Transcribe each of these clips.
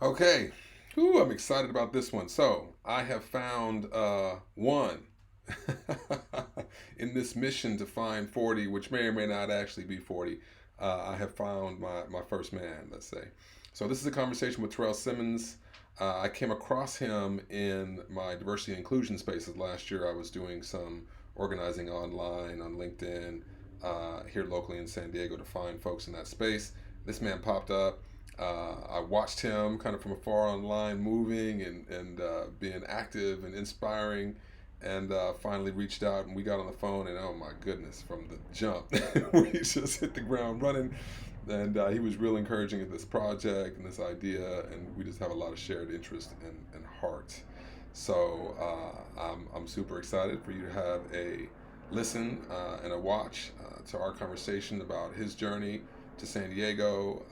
Okay. Ooh, I'm excited about this one. So, I have found one in this mission to find 40, which may or may not actually be 40. I have found my first man, let's say. So, this is a conversation with Taryell Simmons. I came across him in my diversity and inclusion spaces last year. I was doing some organizing online on LinkedIn here locally in San Diego to find folks in that space. This man popped up. I watched him kind of from afar online, moving and being active and inspiring, and finally reached out and we got on the phone. And oh my goodness, from the jump, we just hit the ground running. And he was real encouraging in this project and this idea, and we just have a lot of shared interest and heart. So I'm super excited for you to have a listen and a watch to our conversation about his journey to San Diego,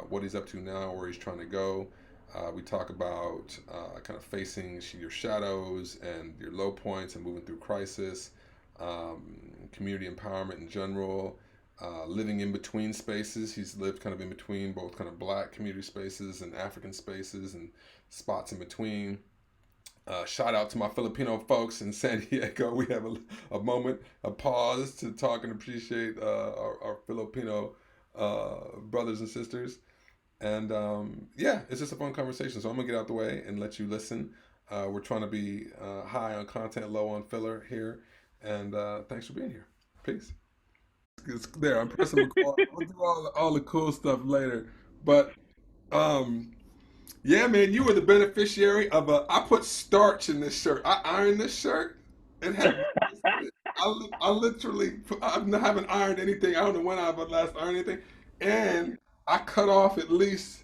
what he's up to now, where he's trying to go. We talk about kind of facing your shadows and your low points and moving through crisis, community empowerment in general, living in between spaces. He's lived kind of in between both kind of black community spaces and African spaces and spots in between. Shout out to my Filipino folks in San Diego. We have a moment, a pause to talk and appreciate our Filipino brothers and sisters. And yeah, it's just a fun conversation. So I'm gonna get out the way and let you listen. We're trying to be high on content, low on filler here. And thanks for being here. Peace. It's there. I'm pressing record. I'll do all the cool stuff later. But um, yeah, man, you were the beneficiary of a. I put starch in this shirt. I ironed this shirt. It had. I literally. I haven't ironed anything. I don't know when I've last ironed anything, and I cut off at least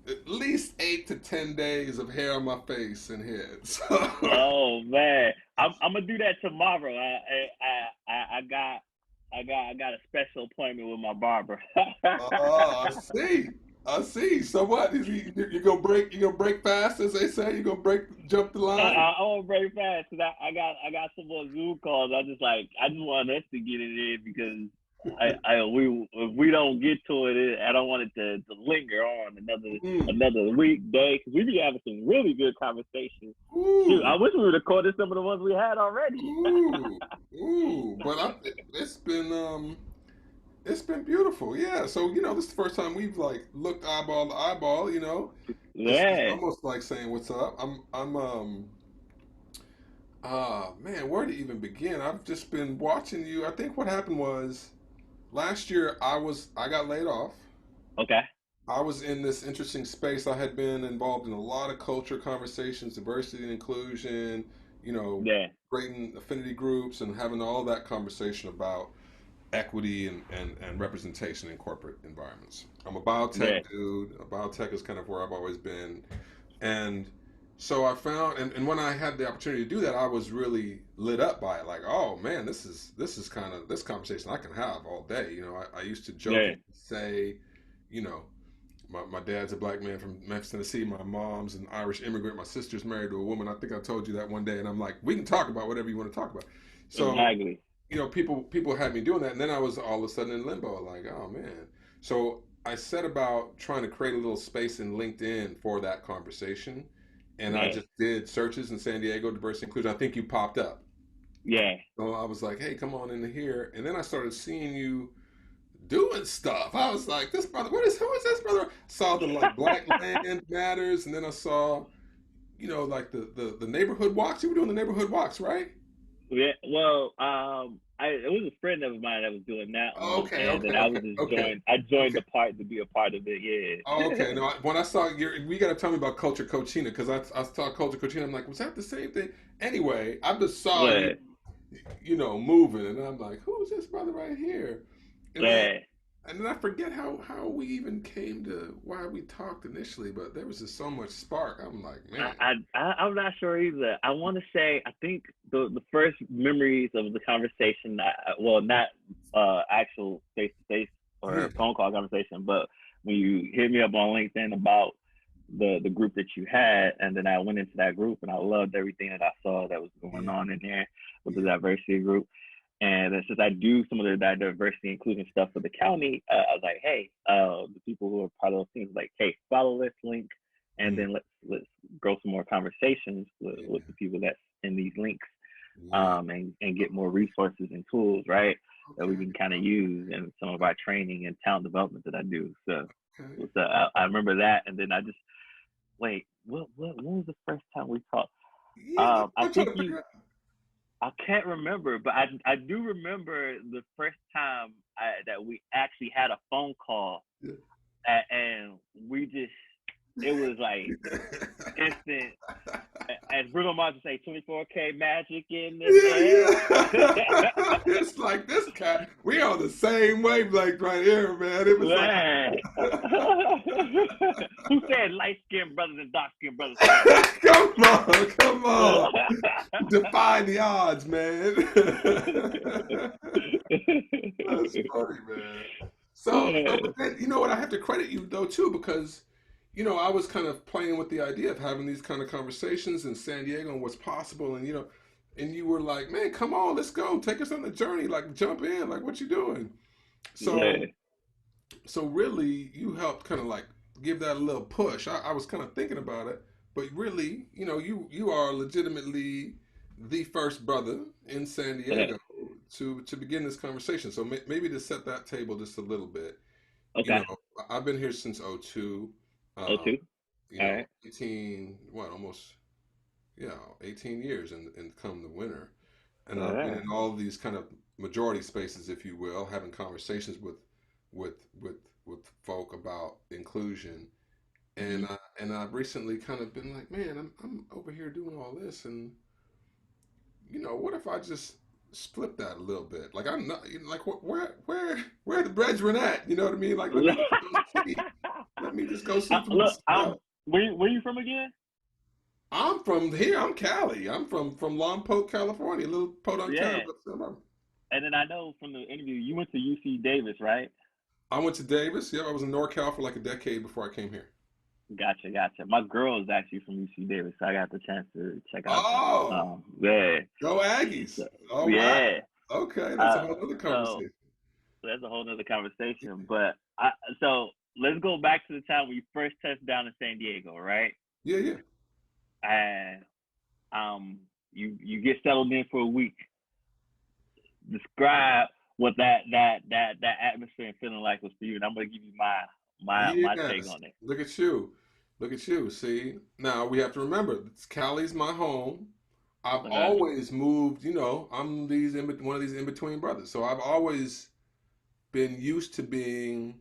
8 to 10 days of hair on my face and head. So, Oh man, I'm gonna do that tomorrow. I got a special appointment with my barber. I see. I see. So what? You gonna break? You gonna break fast, as they say? You gonna jump the line? I want to break fast because I got some more Zoom calls. I just want us to get it in because we if we don't get to it, I don't want it to linger on Mm. another week day because we be having some really good conversations. Shoot, I Ooh. wish we would have recorded some of the ones we had already. Ooh. Ooh. But it's been beautiful. Yeah. So this is the first time we've like looked eyeball to eyeball. It's Yeah. almost like saying what's up. I'm man, where to even begin? I've just been watching you. I think what happened was last year I got laid off. Okay. I was in this interesting space. I had been involved in a lot of culture conversations, diversity and inclusion, you know, Yeah. creating affinity groups and having all that conversation about equity and representation in corporate environments. I'm a Yeah. biotech dude. Biotech is kind of where I've always been. And so I found and when I had the opportunity to do that, I was really lit up by it. Like, oh man, this is kind of this conversation I can have all day. I used to Yeah. jokingly say, you know, my dad's a black man from Memphis, Tennessee. My mom's an Irish immigrant. My sister's married to a woman. I think I told you that one day, and I'm like, we can talk about whatever you want to talk about. So, Exactly. people had me doing that, and then I was all of a sudden in limbo, like, oh man. So I set about trying to create a little space in LinkedIn for that conversation, and I Yeah. just did searches in San Diego, diversity inclusion. I think you popped up. Yeah. So I was like, hey, come on into here, and then I started seeing you doing stuff. I was like, this brother, who is this brother? Saw the like Black Land Matters, and then I saw, like the neighborhood walks. You were doing the neighborhood walks, right? Yeah. Well, it was a friend of mine that was doing that one, Okay, and okay, then I was okay, just okay, joined. I joined okay. the part to be a part of it. Okay, Yeah. no. When I saw we got to tell me about Culture Cocina because I saw Culture Cocina. I'm like, was that the same thing? Anyway, I just saw you, But moving, and I'm like, who's this brother right here? And then yeah. And then I forget how we even came to why we talked initially, but there was just so much spark. I'm like, man. I'm not sure either. I want to say I think the first memories of the conversation, well, not actual face to face Yeah. or phone call conversation, but when you hit me up on LinkedIn about the group that you had, and then I went into that group and I loved everything that I saw that was going Yeah. on in there with the Yeah. diversity group. And since I do some of the diversity inclusion stuff for the county, I was like, hey, the people who are part of those teams, like, hey, follow this link. and then let's grow some more conversations with the people that's in these links, and get more resources and tools, right, that we can kind of use in some of our training and talent development that I do. So, I remember that, and then I just wait. What when was the first time we talked? Yeah, I I'm trying think to figure out. I can't remember, but I do remember the first time that we actually had a phone call, Yeah. and we just, it was like instant. As Bruno Mars would say, 24K magic in the Yeah. It's like this guy. We on the same wavelength right here, man. It was like, man. Who said light skinned brothers and dark skinned brothers? come on. Defy the odds, man. That's funny, man. But then, you know what? I have to credit you though too, because I was kind of playing with the idea of having these kind of conversations in San Diego and what's possible, and and you were like, man, come on, let's go, take us on the journey, like jump in, like what you doing? So really, you helped kind of like give that a little push. I was kind of thinking about it, but really, you are legitimately the first brother in San Diego to begin this conversation. So maybe to set that table just a little bit. Okay. I've been here since '02. Oh, two. All right. 18, what, almost, 18 years and come the winter. And I've been in all of these kind of majority spaces, if you will, having conversations with with folk about inclusion. And I've recently kind of been like, man, I'm over here doing all this, and what if I just split that a little bit? Like I'm not like where the brethren at? You know what I mean? Like let me just go see for Look, myself. where you from again? I'm from here. I'm Cali. I'm from Lompoc, California, a little podunk town. Yeah. And then I know from the interview you went to UC Davis, right? I went to Davis. Yeah, I was in NorCal for like a decade before I came here. Gotcha. My girl is actually from UC Davis, so I got the chance to check out. Oh, Yeah. go Aggies! So, All right. yeah. Okay, that's a whole other So conversation. that's a whole nother conversation. But so let's go back to the time when you first touched down in San Diego, right? Yeah, yeah. And you get settled in for a week. Describe what that atmosphere and feeling like was for you, and I'm gonna give you my take Yes. on it. Look at you. Look at you. See, now we have to remember, Cali's my home. I've always moved. I'm one of these in between brothers. So I've always been used to being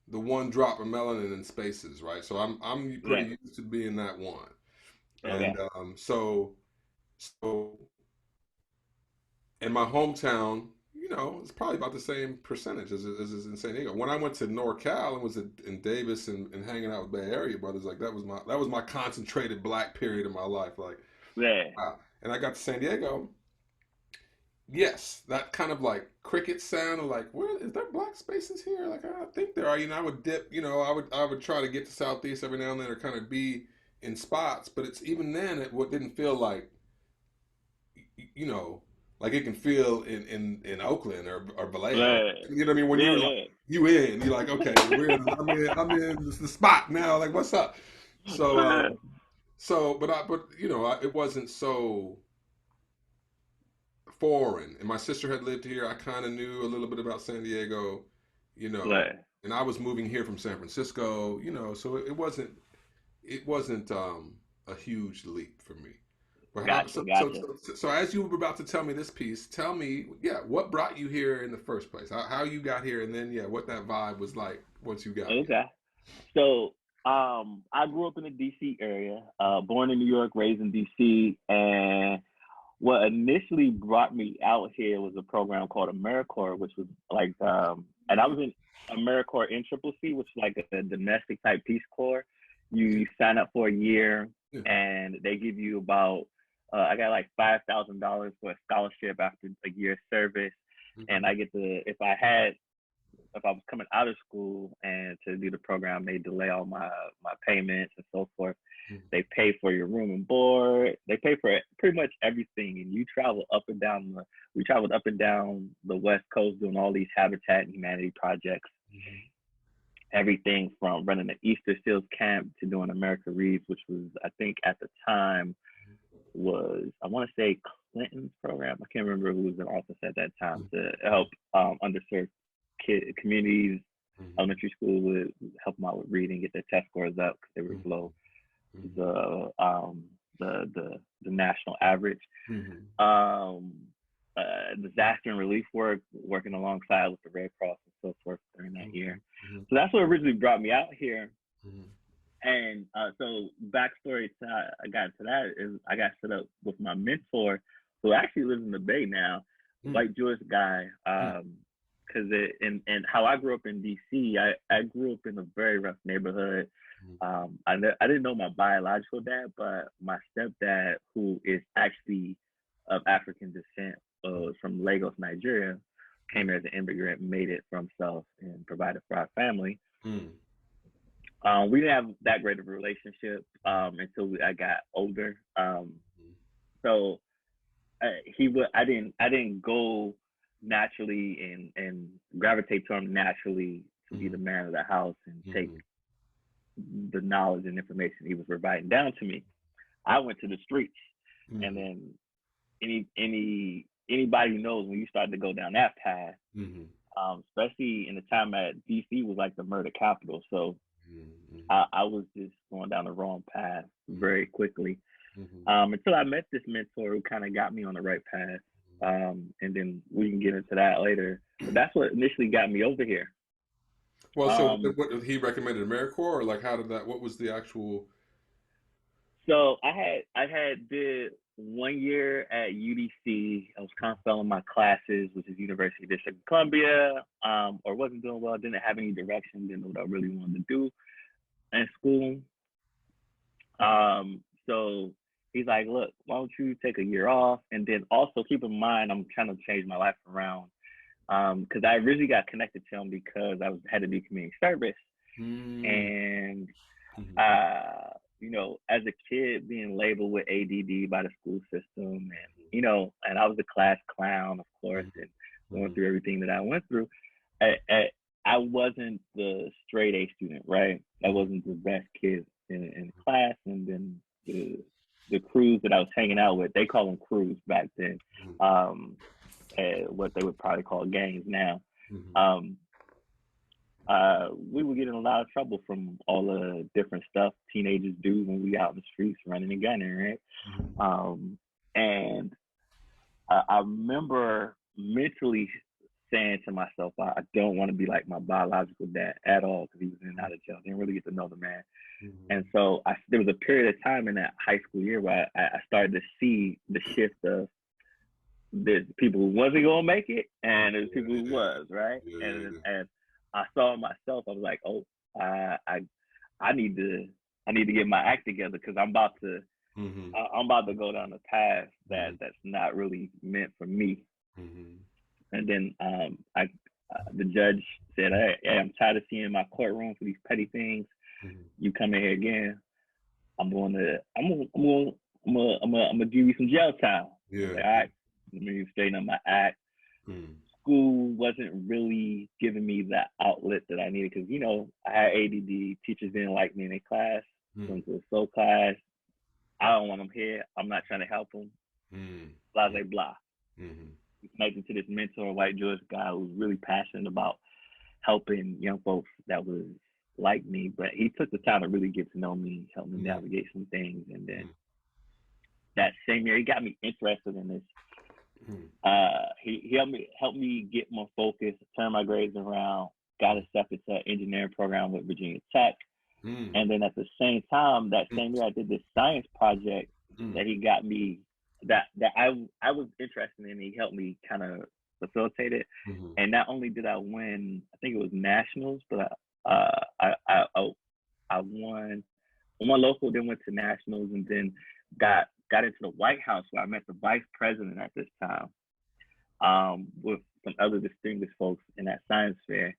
the one drop of melanin in spaces, right? So I'm pretty used to being that one. And so in my hometown, it's probably about the same percentage as is in San Diego. When I went to NorCal and was in Davis and hanging out with Bay Area brothers, like that was my concentrated black period of my life. Like, wow. And I got to San Diego. Yes, that kind of like cricket sound of like, where is there black spaces here? Like I think there are. I would dip. I would try to get to Southeast every now and then or kind of be in spots, but it's even then what didn't feel like, like it can feel in Oakland or Vallejo. You know what I mean? When you're like you're like, okay, I'm in the spot now. Like, what's up? But it wasn't so foreign. And my sister had lived here. I kind of knew a little bit about San Diego, and I was moving here from San Francisco, so it wasn't a huge leap for me. Gotcha. So as you were about to tell me this piece, tell me, what brought you here in the first place? How you got here, and then what that vibe was like once you got here. Okay. So I grew up in the DC area, born in New York, raised in DC, and what initially brought me out here was a program called AmeriCorps, which was like, and I was in AmeriCorps NCCC, which is like a domestic type Peace Corps. You sign up for a year, and they give you about, I got like $5,000 for a scholarship after a year's service, and I get to, if I was coming out of school and to do the program, they delay all my payments and so forth. They pay for your room and board. They pay for pretty much everything. And we traveled up and down the West Coast doing all these Habitat and Humanity projects. everything from running an Easter Seals camp to doing America Reads, which was, I think at the time, was, I want to say, Clinton's program. I can't remember who was in office at that time, to help underserved communities, elementary school, with help them out with reading, get their test scores up because they were below the national average. Disaster and relief work, working alongside with the Red Cross and so forth during that year. So that's what originally brought me out here. And so backstory to how I got into that is I got set up with my mentor, who actually lives in the Bay now, white Jewish guy. Because and how I grew up in DC, I grew up in a very rough neighborhood. I didn't know my biological dad, but my stepdad, who is actually of African descent, from Lagos, Nigeria, came here as an immigrant, made it for himself, and provided for our family. We didn't have that great of a relationship until I got older. So I didn't go naturally and gravitate to him naturally to be the man of the house and take the knowledge and information he was providing down to me. I went to the streets, and then anybody who knows, when you start to go down that path, especially in the time at DC was like the murder capital. So I was just going down the wrong path very quickly until I met this mentor who kind of got me on the right path. And then we can get into that later. But that's what initially got me over here. Well, so what, he recommended AmeriCorps, or like how did that? What was the actual? So I had did 1 year at UDC. I was kind of failing my classes, which is University District of Columbia, or wasn't doing well. Didn't have any direction. Didn't know what I really wanted to do in school. So he's like, look, why don't you take a year off? And then also keep in mind, I'm trying to change my life around. Because I originally got connected to him because I had to do community service. And, you know, as a kid being labeled with ADD by the school system, and, you know, and I was the class clown, of course, and going through everything that I went through. I wasn't the straight A student, right? I wasn't the best kid in class. And then the crews that I was hanging out with, they call them crews back then. What they would probably call gangs now. We would get in a lot of trouble from all the different stuff teenagers do when we out in the streets running and gunning, right? And I remember mentally saying to myself, I don't want to be like my biological dad at all, because he was in and out of jail. Didn't really get to know the man. And so there was a period of time in that high school year where I started to see the shift of there's people who wasn't gonna make it, and there's people who was, right? And I saw myself. I was like, oh, I need to get my act together, because I'm about to go down a path that's not really meant for me. And then the judge said, hey, I'm tired of seeing in my courtroom for these petty things. You come in here again, I'm gonna give you some jail time. Like, all right, let me straighten up my act. School wasn't really giving me that outlet that I needed, because, you know, I had ADD. Teachers didn't like me in their class. Went to a soul class. I don't want them here. I'm not trying to help them. Blah, blah, blah. Connected to this mentor, white Jewish guy, who was really passionate about helping young folks that was like me, but he took the time to really get to know me, help me navigate some things. And then that same year, he got me interested in this. He helped me get more focused, turn my grades around, got accepted to an engineering program with Virginia Tech. And then at the same time, that same year, I did this science project that he got me, that I was interested in. He helped me kind of facilitate it. And not only did I win, I think it was nationals, but I won local, then went to nationals, and then got into the White House, where I met the vice president at this time, with some other distinguished folks in that science fair.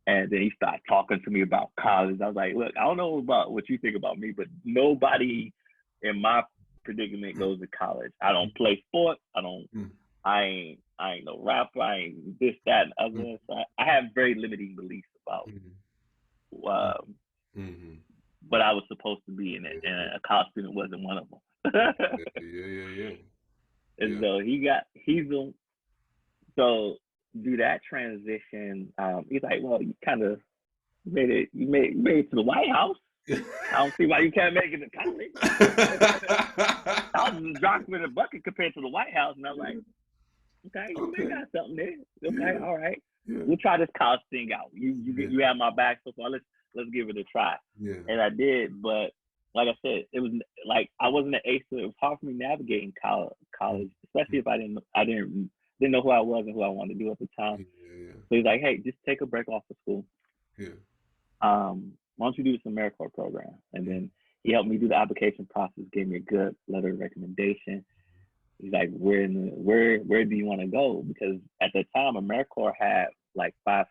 And then he started talking to me about college. I was like, look, I don't know about what you think about me, but nobody in my predicament goes to college. I don't play sports. I ain't no rapper. I ain't this, that, and other. So I have very limiting beliefs about um, Mm-hmm. but I was supposed to be in it, and Yeah, a college student wasn't one of them. yeah, yeah, yeah, yeah. And Yeah. so he's the so do that transition. He's like, well, you kind of made it to the White House. I don't see why you can't make it to college. I was just dropping in a bucket compared to the White House, and I'm like, okay, you may Okay. got something there. Okay, Yeah. all right. Yeah. We'll try this college thing out. Yeah. You have my back so far. Let's give it a try. Yeah. And I did, but like I said, it was like I wasn't an ace, so it was hard for me navigating college, especially if I didn't know who I was and who I wanted to do at the time. Yeah. Yeah. So he's like, hey, just take a break off of school. Yeah. Why don't you do this AmeriCorps program? And then he helped me do the application process, gave me a good letter of recommendation. He's like, where do you want to go? Because at the time, AmeriCorps had like I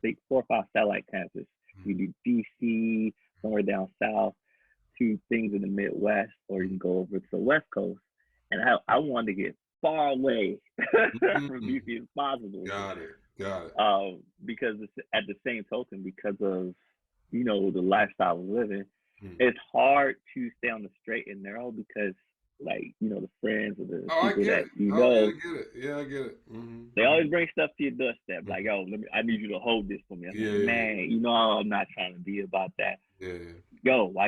think 4 or 5 satellite campuses. You do DC, somewhere down south, 2 things in the Midwest, or you can go over to the West Coast. And I wanted to get far away from Mm-hmm. DC as possible. Got it. Got it. Because at the same token, because of the lifestyle I was living, Mm. it's hard to stay on the straight and narrow because the friends or the Oh, I people get that it. Oh, yeah, I get it. Yeah, I get it. they Mm-hmm. always bring stuff to your doorstep. Like, Mm-hmm. yo, I need you to hold this for me. I'm Yeah, like, yeah, man, I'm not trying to be about that. yeah, Yo, I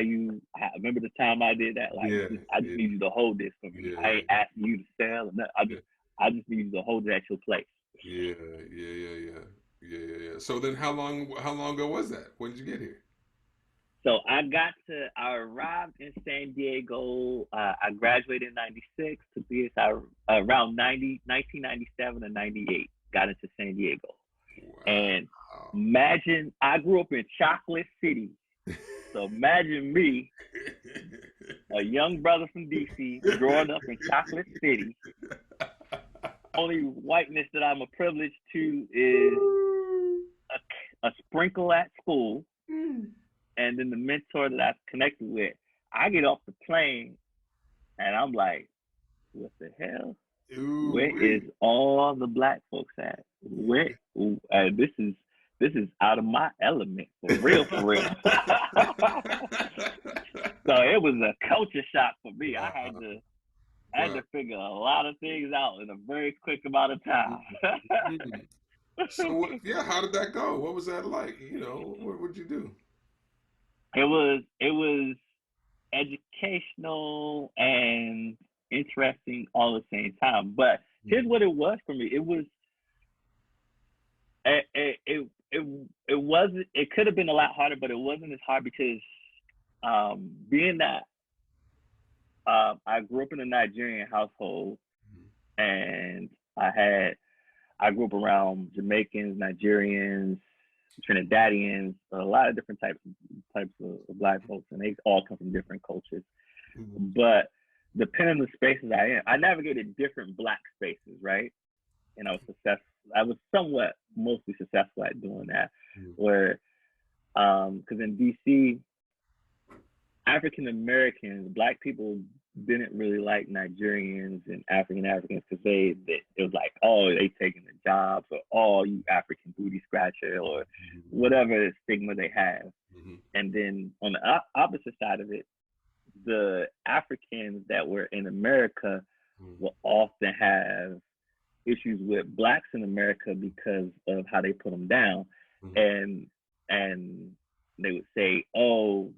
remember the time I did that. Like, yeah, I just yeah, need you to hold this for me. yeah, I ain't asking you to sell. Or nothing. yeah, I just need you to hold it at your place. yeah, yeah, yeah, yeah, yeah, yeah, yeah. So then, how long ago was that? When did you get here? So I arrived in San Diego. I graduated in 96 to be around 1997 or 98. Got into San Diego. And Wow. imagine, I grew up in Chocolate City. So imagine me, a young brother from DC, growing up in Chocolate City. Only whiteness that I'm a privilege to is a sprinkle at school. And then the mentor that I've connected with, I get off the plane and I'm like, what the hell? Where is all the black folks at? Where? This is out of my element for real, for real. So it was a culture shock for me. Wow. I had to figure a lot of things out in a very quick amount of time. So how did that go? What was that like? What would you do? It was educational and interesting all at the same time. But here's what it was for me. It was it wasn't. It could have been a lot harder, but it wasn't as hard because being that I grew up in a Nigerian household, and I grew up around Jamaicans, Nigerians, Trinidadians, a lot of different types of black folks, and they all come from different cultures. Mm-hmm. But depending on the spaces I navigated different black spaces, right? And I was somewhat mostly successful at doing that. Mm-hmm. Where, because in DC, African Americans, black people didn't really like Nigerians and Africans because it was like, oh, they taking the jobs, or oh, you African booty scratcher, or whatever stigma they have. Mm-hmm. And then on the opposite side of it, the Africans that were in America will often have issues with blacks in America because of how they put them down. And they would say, oh,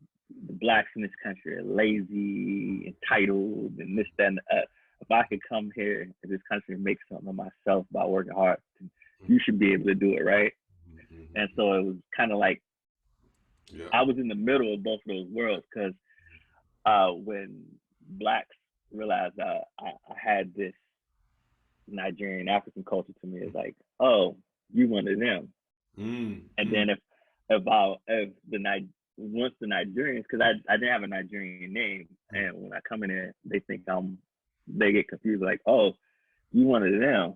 the blacks in this country are lazy, entitled, and this, that, and if I could come here to this country and make something of myself by working hard, you should be able to do it, right? And so it was kind of like I was in the middle of both of those worlds, because when blacks realized I had this Nigerian African culture to me, it's like, oh, you one of them. And then once the Nigerians, because I didn't have a Nigerian name, and when I come in there, they think they get confused, like, oh, you one of them,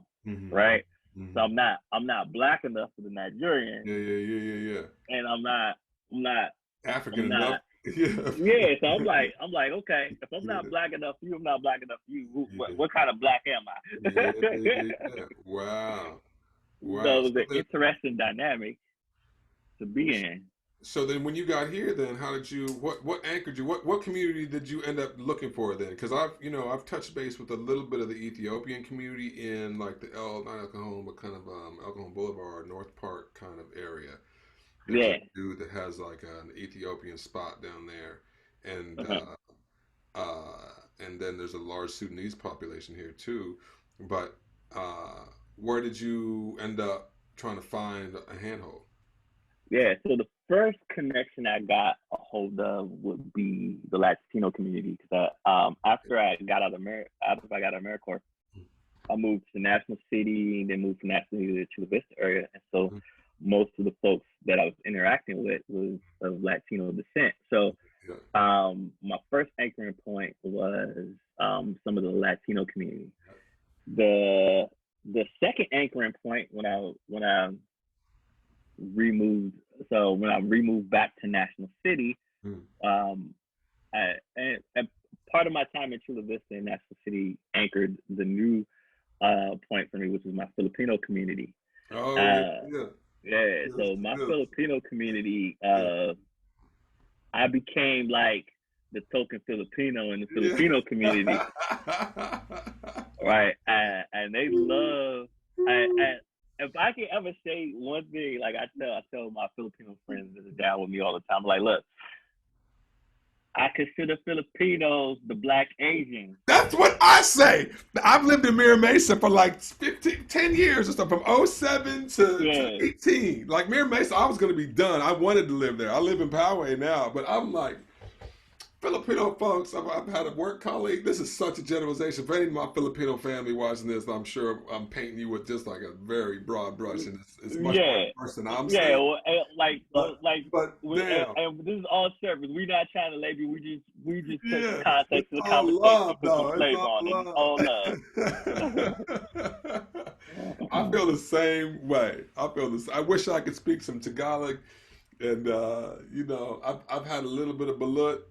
right? So I'm not black enough for the Nigerian. Yeah. And I'm not African enough. Yeah. Yeah. So I'm like, okay, if I'm not black enough for you, I'm not black enough for you. What kind of black am I? Yeah. Wow. So it was an interesting dynamic to be in. So then, when you got here, then how did you? What anchored you? What community did you end up looking for then? Because I've touched base with a little bit of the Ethiopian community in like the not El Cajon, but kind of El Cajon Boulevard, North Park kind of area. There's a Yeah. dude that has like an Ethiopian spot down there, and Uh-huh. and then there's a large Sudanese population here too. But uh, where did you end up trying to find a handhold? Yeah. So the first connection I got a hold of would be the Latino community because after I got out of after I got out of AmeriCorps, I moved to National City and then moved from National City to Chula Vista area. And so most of the folks that I was interacting with was of Latino descent. So Yeah. my first anchoring point was some of the Latino community. The the second anchoring point when I removed when I removed back to National City, Mm. um, and part of my time in Chula Vista and National City anchored the new point for me, which is my Filipino community. Oh yeah, Uh, yeah, yeah, yes, so my yes, Filipino community, yeah, I became like the token Filipino in the yeah. Filipino community, right? And they love. And if I can ever say one thing, like I tell my Filipino friends that are down with me all the time, like, look, I consider Filipinos the Black Asians. That's what I say. I've lived in Mira Mesa for like 15, 10 years or something, from '07 to Yeah, 18. Like Mira Mesa, I was going to be done. I wanted to live there. I live in Poway now, but I'm like, Filipino folks, I've had a work colleague. This is such a generalization. For any of my Filipino family watching this, I'm sure I'm painting you with just like a very broad brush, and it's much more yeah, worse than I'm yeah. saying. Well, like But damn, and this is all service. We're not trying to label you. We just put yeah, context it's to the all conversation love, and put some though. It's flavor all on it. It's all love. love. I feel the same way. I feel this. I wish I could speak some Tagalog, and I've had a little bit of balut,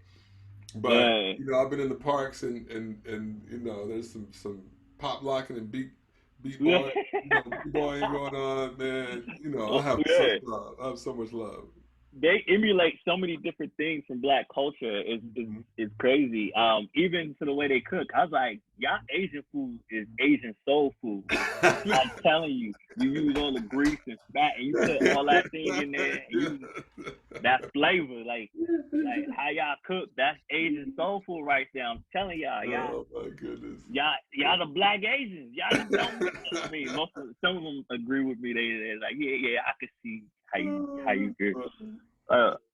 but Yeah. I've been in the parks, and there's some pop locking and beat Yeah. boy, beat boying going on, man. I have such Yeah. love. I have so much love. They emulate so many different things from Black culture. Mhm. It's crazy. Even to the way they cook. I was like, y'all Asian food is Asian soul food. I'm telling you, you use all the grease and fat, and you put all that thing in there, and you that flavor, like how y'all cook. That's Asian soul food right there. I'm telling y'all, Oh my goodness. y'all the Black Asians. Y'all just don't. I mean, some of them agree with me. They're like, yeah, I could see how you could.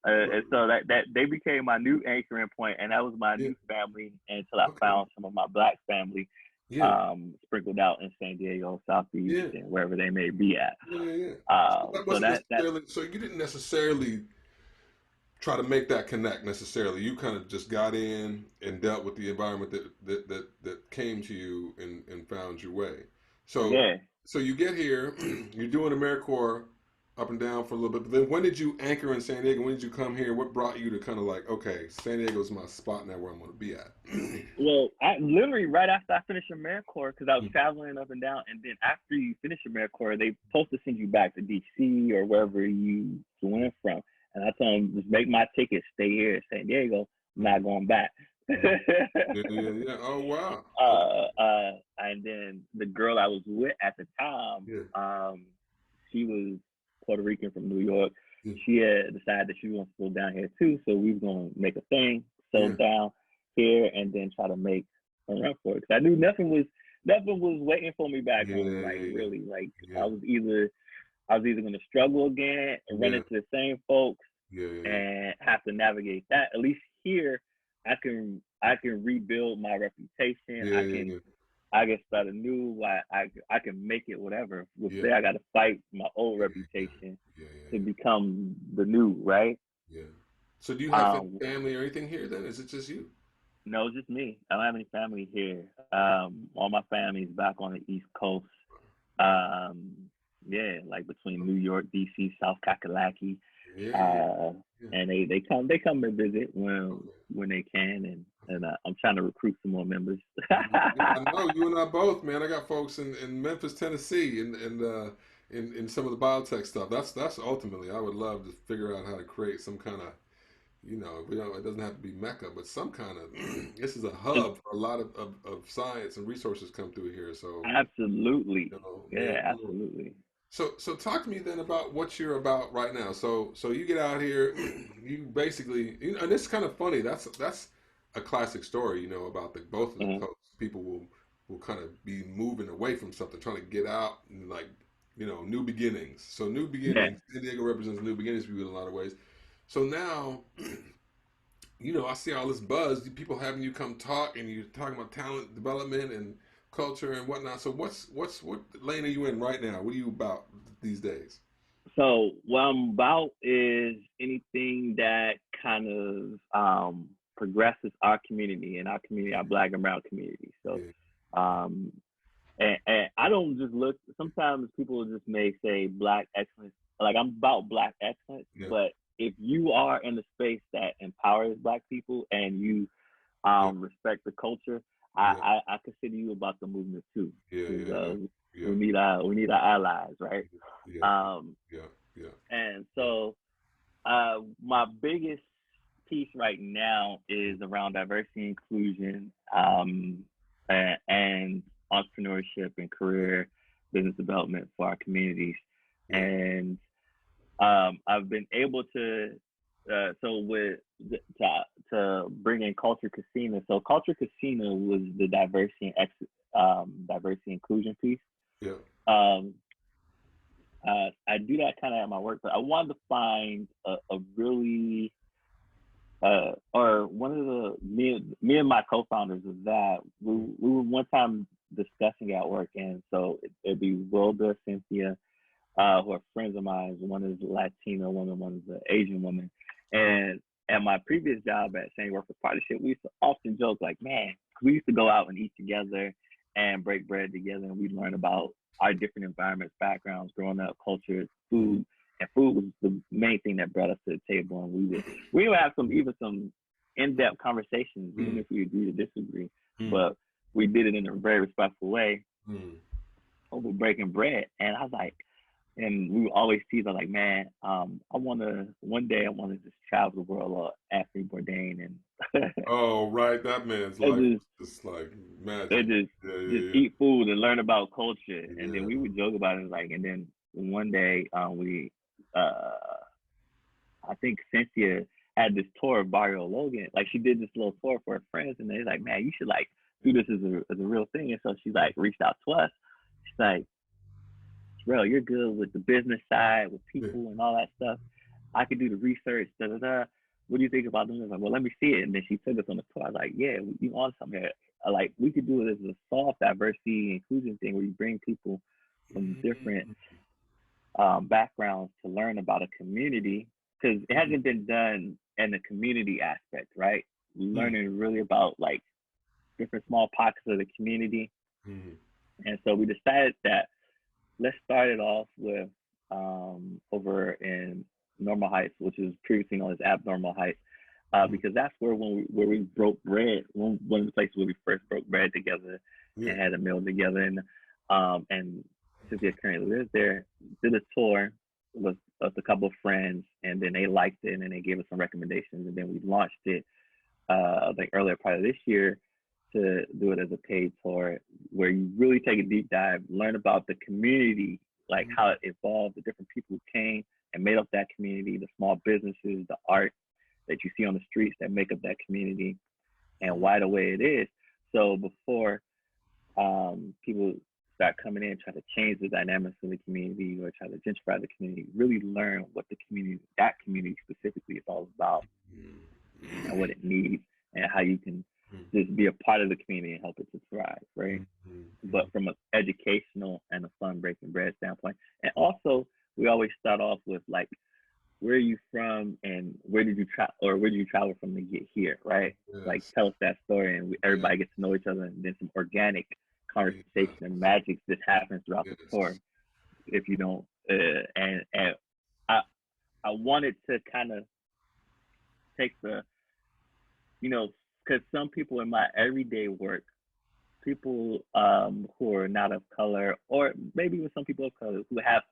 And so that they became my new anchoring point, and that was my Yeah. new family until I Okay. found some of my Black family Yeah. sprinkled out in San Diego, South Beach, Yeah. and wherever they may be at. Yeah. Yeah. So that So wasn't that necessarily. So you didn't necessarily try to make that connect necessarily. You kind of just got in and dealt with the environment that came to you and found your way. So yeah. so you get here, you're doing AmeriCorps up and down for a little bit. But then when did you anchor in San Diego? When did you come here? What brought you to kind of like, okay, San Diego's my spot now where I'm going to be at? Well, I literally right after I finished AmeriCorps, because I was traveling up and down, and then after you finish AmeriCorps, they supposed to send you back to DC or wherever you went from. And I told them, just make my ticket, stay here in San Diego. I'm not going back. Yeah, yeah, yeah. Oh wow. Okay. And then the girl I was with at the time, Yeah, she was Puerto Rican from New York. yeah, She had decided that she wants to go down here too, so we was gonna make a thing, settle yeah, down here, and then try to make a run for it. Cause I knew nothing was waiting for me back yeah, home. Like yeah, really, like yeah, I was either gonna struggle again and run yeah, into the same folks yeah, yeah, and have to navigate that. At least here, I can rebuild my reputation. yeah, yeah, yeah, I can start anew. I can make it whatever. With yeah, say I got to fight my old yeah, yeah, reputation yeah, to yeah, become the new, right? yeah. So do you have any Um, family or anything here then? Is it just you? no, it's just me. I don't have any family here. All my family's back on the East Coast. Um, yeah, like between New York, DC, South Kakalaki. Yeah, yeah, Uh, yeah. and they come and visit Okay, when they can, and okay. I'm trying to recruit some more members. Yeah, I know you and I both, man. I got folks in Memphis, Tennessee, and in some of the biotech stuff. That's ultimately I would love to figure out how to create some kind of, we don't, it doesn't have to be Mecca, but some kind of this is a It's hub for a lot of science and resources come through here. So absolutely, man, yeah, absolutely. so talk to me then about what you're about right now. So you get out here, you basically, and it's kind of funny. That's a classic story, about the both of the Mhm. coasts. People will kind of be moving away from something, trying to get out and like, new beginnings. So new Yeah. beginnings. San Diego represents new beginnings for you in a lot of ways. So now, I see all this buzz, people having you come talk, and you're talking about talent development and culture and whatnot. So what lane are you in right now? What are you about these days? So what I'm about is anything that kind of progresses our community and our community, our Black and Brown community. So, Yeah, um, and I don't just look. Sometimes people just may say Black excellence. Like I'm about Black excellence, yeah, but if you are in the space that empowers Black people and you yeah, respect the culture, yeah, I consider you about the movement too. yeah, Because yeah, yeah, yeah, we need our allies, right? yeah, Um, yeah, yeah, and yeah, so my biggest piece right now is around diversity, inclusion, and entrepreneurship and yeah, career business development for our communities. yeah, And I've been able to, so with to bring in Culture Cocina. So Culture Cocina was the diversity inclusion piece. yeah, Um, I do that kind of at my work, but I wanted to find a really or one of the me and my co-founders was that we were one time discussing at work, and so it'd be Wilda, Cynthia, who are friends of mine. One is a Latina woman, one is an Asian woman, and at my previous job at Saying Work for Partnership, we used to often joke like, man, we used to go out and eat together and break bread together, and we'd learn about our different environments, backgrounds, growing up, culture, mm-hmm, food, and food was the main thing that brought us to the table, and we would have some in-depth conversations, even mm-hmm, if we agree to disagree, mm-hmm, but we did it in a very respectful way mm-hmm. over breaking bread, and I was like, and we would always tease her like, man, one day I wanna just travel the world Anthony Bourdain and Oh, right, that man's and life was just like and magic. Yeah, just yeah, eat food and learn about culture. And then yeah, we would joke about it like, and then one day we I think Cynthia had this tour of Barrio Logan. Like she did this little tour for her friends, and they're like, man, you should like do this as a real thing. And so she like reached out to us. She's like, bro, you're good with the business side, with yeah, people and all that stuff. I could do the research, da da da. What do you think about doing this? Like, well, let me see it. And then she took us on the tour. I was like, yeah, you on something here. Like, we could do it as a soft diversity inclusion thing where you bring people from different backgrounds to learn about a community because it mm-hmm, hasn't been done in the community aspect, right? mm-hmm, Learning really about like different small pockets of the community. mm-hmm, And so we decided that let's start it off with over in Normal Heights, which is previously known as Abnormal Heights, mm-hmm. because that's where we broke bread. One of the places where we first broke bread together Yeah, and had a meal together. And Cynthia currently lives there. Did a tour with us, a couple of friends, and then they liked it, and then they gave us some recommendations, and then we launched it like earlier part of this year to do it as a paid tour where you really take a deep dive, learn about the community, like how it evolved, the different people who came and made up that community, the small businesses, the art that you see on the streets that make up that community, and mm-hmm, why the way it is. So before people start coming in, try to change the dynamics of the community or try to gentrify the community, really learn what that community specifically is all about and what it needs and how you can just be a part of the community and help it to thrive, right? mm-hmm, But from an educational and a fun breaking bread standpoint. And also, we always start off with like, where are you from and where did you travel from to get here, right? Like, yes, tell us that story and yeah, everybody gets to know each other and then some organic conversation and yes, magic just happens throughout the tour yes, if you don't. And I, I wanted to kind of take the, you know, because some people in my everyday work people who are not of color, or maybe with some people of color who have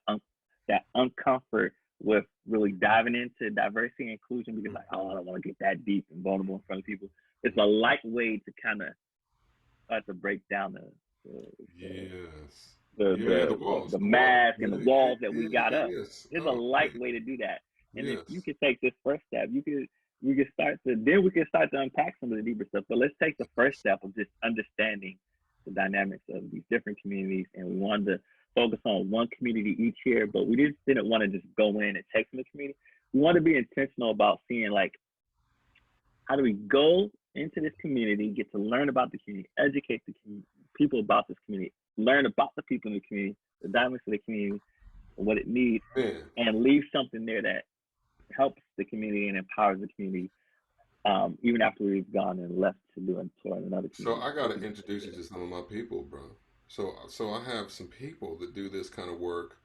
that uncomfort with really diving into diversity and inclusion because like, oh, I don't want to get that deep and vulnerable in front of people. It's a light way to kind of start to break down Yes. the Yeah, the, the, the the walls. mask and the Yeah, walls that we got up. yes. There's a Oh, light man. way to do that. And if you Yes. can take this first step, we can start to then we can start to unpack some of the deeper stuff. But let's take the first step of just understanding the dynamics of these different communities. And we wanted to focus on one community each year, but we just didn't want to just go in and take from the community. We want to be intentional about seeing like how do we go into this community, get to learn about the community, educate the people about this community, learn about the people in the community, the dynamics of the community, and what it needs, Man. and leave something there that helps the community and empowers the community, even after we've gone and left to do a tour in another So community. I got to introduce you to some of my people, bro. So I have some people that do this kind of work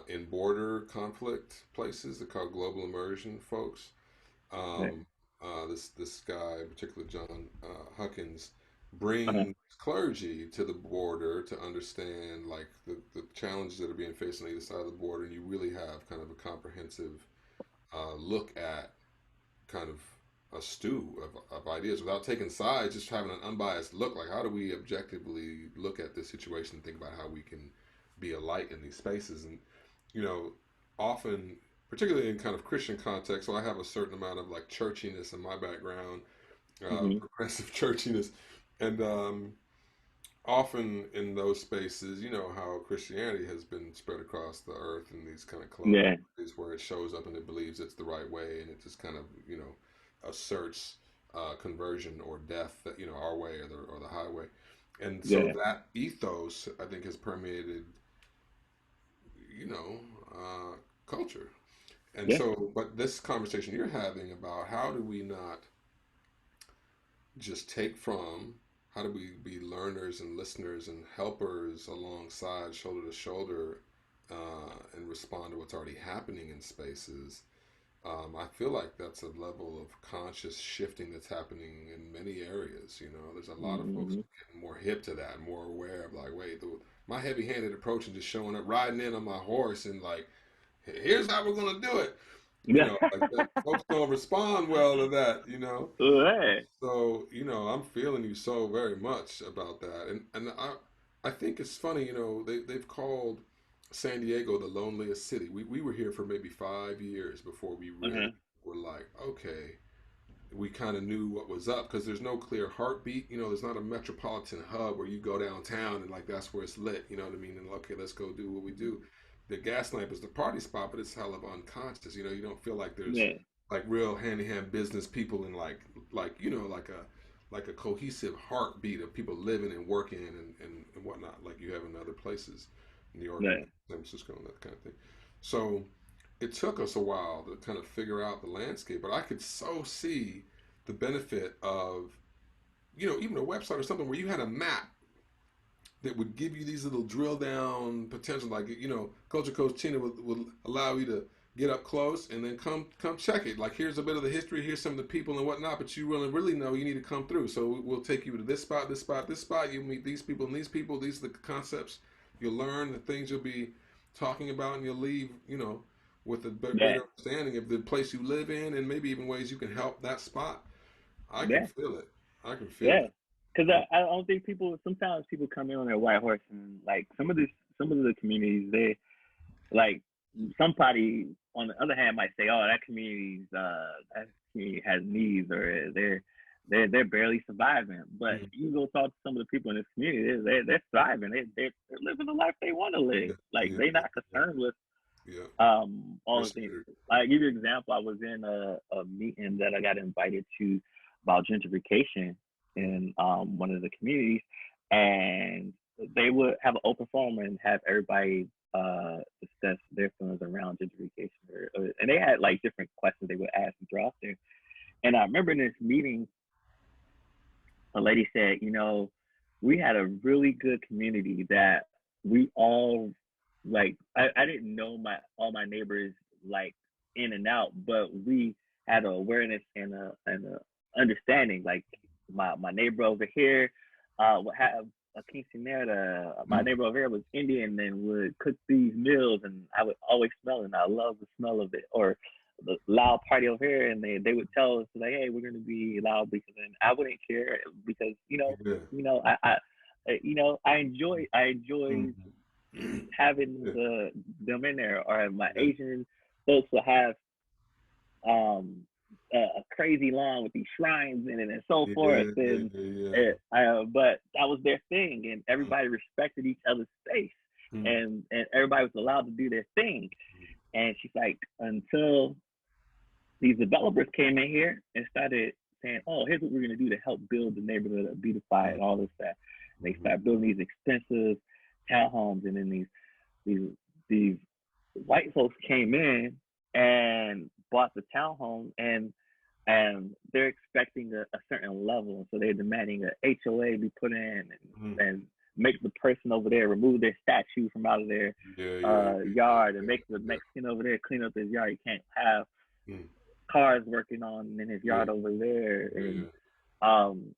in border conflict places. They're called global immersion folks. Right. Um, this guy, particularly John Huckins, Uh-huh. brings clergy to the border to understand like the challenges that are being faced on either side of the border, and you really have kind of a comprehensive look at kind of a stew of ideas without taking sides, just having an unbiased look. Like, how do we objectively look at this situation and think about how we can be a light in these spaces? And, you know, often, particularly in kind of Christian context, so I have a certain amount of like churchiness in my background, Mm-hmm. progressive churchiness. And often in those spaces, you know how Christianity has been spread across the earth in these kind of Yeah. colonies where it shows up and it believes it's the right way and it just kind of, you know, asserts conversion or death, that, you know, our way or the highway. And so Yeah. that ethos, I think, has permeated, you know, culture. And Yeah. so, but this conversation you're having about how do we not just take from, how do we be learners and listeners and helpers alongside, shoulder to shoulder, and respond to what's already happening in spaces. I feel like that's a level of conscious shifting that's happening in many areas. You know, there's a lot of folks Mm-hmm. getting more hip to that, more aware of like, wait, my heavy-handed approach and just showing up, riding in on my horse, and like, here's how we're gonna do it. You Yeah. know, like that, folks don't respond well to that. You know, Right. so, you know, I'm feeling you so very much about that. And I think it's funny, you know, they've called San Diego the loneliest city. We were here for maybe 5 years before we really Uh-huh. were like, okay, we kind of knew what was up because there's no clear heartbeat. You know, there's not a metropolitan hub where you go downtown and like that's where it's lit. You know what I mean? And okay, let's go do what we do. The gas lamp is the party spot, but it's hell of unconscious. You know, you don't feel like there's Yeah. like real hand in hand business people and like you know like a cohesive heartbeat of people living and working and whatnot like you have in other places, New York and Yeah. San Francisco and that kind of thing. So it took us a while to kind of figure out the landscape, but I could so see the benefit of, you know, even a website or something where you had a map that would give you these little drill down potential, like, you know, Culture Cocina would allow you to get up close and then come check it. Like, here's a bit of the history, here's some of the people and whatnot, but you really know you need to come through. So we'll take you to this spot, this spot, this spot. You'll meet these people and these people. These are the concepts you'll learn, the things you'll be talking about, and you'll leave, you know, with a Yeah. greater understanding of the place you live in and maybe even ways you can help that spot. I can Yeah. feel it. I can feel Yeah. it. Because I don't think people sometimes people come in on their white horse and like some of the communities they like somebody on the other hand might say, "Oh, that community has needs or they're barely surviving." But Mm. you go talk to some of the people in this community, they're thriving. They're living the life they want to live. Yeah, Like yeah, they're yeah, not yeah. concerned with Yeah. all We're the things. scattered. I give you an example. I was in a meeting that I got invited to about gentrification in one of the communities, and they would have an open forum and have everybody discuss their feelings around gentrification, and they had like different questions they would ask and throw out there. And I remember in this meeting, a lady said, you know, we had a really good community that we all like I didn't know my all my neighbors like in and out, but we had an awareness and a understanding. Like my neighbor over here, would have a quinceanera. My Mm. neighbor over here was Indian and would cook these meals, and I would always smell it. And I love the smell of it. Or the loud party over here, and they would tell us like, "Hey, we're gonna be loud," because then I wouldn't care because Yeah. I enjoy Mhm. having Yeah. them in there. Or my Yeah. Asian folks will have um, a crazy lawn with these shrines in it and so Yeah. forth. Yeah. And Yeah. but that was their thing, and everybody respected each other's space, Mm. and everybody was allowed to do their thing. And she's like, until these developers came in here and started saying, "Oh, here's what we're gonna do to help build the neighborhood, beautify it, Mm. all this stuff." And they Mhm. start building these expensive townhomes, and then these these white folks came in and bought the townhome, and they're expecting a certain level, so they're demanding a HOA be put in, Mm. and make the person over there remove their statue from out of their Yeah. Yeah. Yeah. yard, and Yeah. make the Yeah. Mexican over there clean up his yard. You can't have Mm. cars working on in his Yeah. yard over there, Yeah. um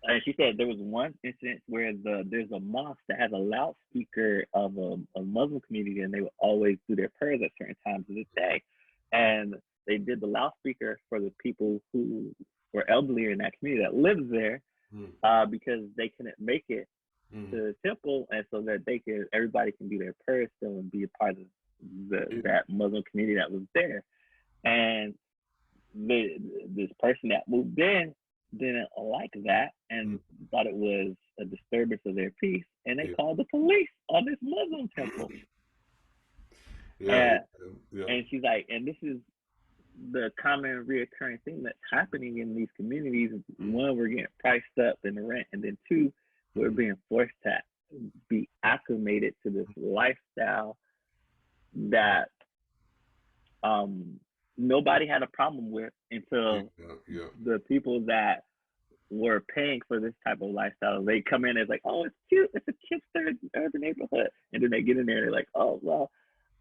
and she said there was one incident where there's a mosque that has a loudspeaker of a Muslim community, and they would always do their prayers at certain times of the day. And they did the loudspeaker for the people who were elderly in that community that lives there, Mm. because they couldn't make it Mm. to the temple, and so that everybody can do their prayers still and be a part of Yeah. that Muslim community that was there. And the, this person that moved in didn't like that Mm. and thought it was a disturbance of their peace, and they Yeah. called the police on this Muslim temple. Yeah. And Yeah. and she's like, and this is the common reoccurring thing that's happening in these communities. Mm. One, we're getting priced up in the rent, and then two, we're Mm. being forced to be acclimated to this lifestyle that um nobody had a problem with Yeah. until Yeah. the people that were paying for this type of lifestyle. They come in as like, "Oh, it's cute. It's a hipster urban neighborhood," and then they get in there and they're like, "Oh, well,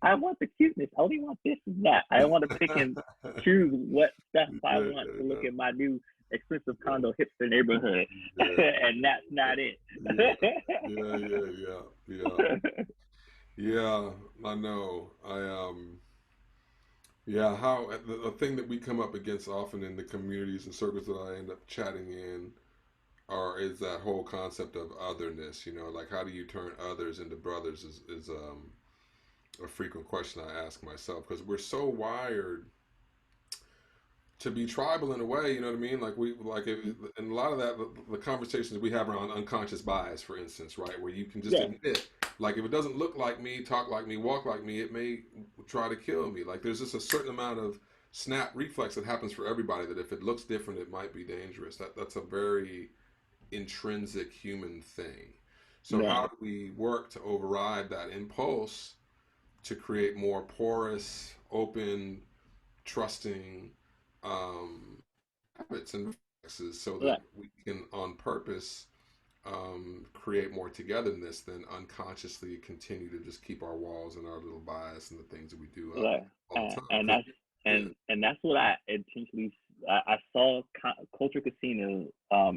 I want the cuteness. I only want this and that. I want to pick and choose what stuff I Yeah. want to look at my new expensive condo hipster neighborhood," Yeah. and that's not it. Yeah. Yeah. Yeah. Yeah. Yeah. Yeah. I know. Yeah, how the thing that we come up against often in the communities and circles that I end up chatting in are is that whole concept of otherness. Like how do you turn others into brothers is a frequent question I ask myself because we're so wired to be tribal in a way. You know what I mean? Like and a lot of that the conversations we have around unconscious bias, for instance, right, where you can just Yeah, admit. Like if it doesn't look like me, talk like me, walk like me, it may try to kill me. Like there's just a certain amount of snap reflex that happens for everybody that if it looks different, it might be dangerous. That's a very intrinsic human thing. So how right, do we work to override that impulse to create more porous, open, trusting habits and reflexes so that right, we can, on purpose, create more togetherness than unconsciously continue to just keep our walls and our little bias and the things that we do up right. all the time. And Because that's yeah, and that's what I intentionally I saw Culture Casino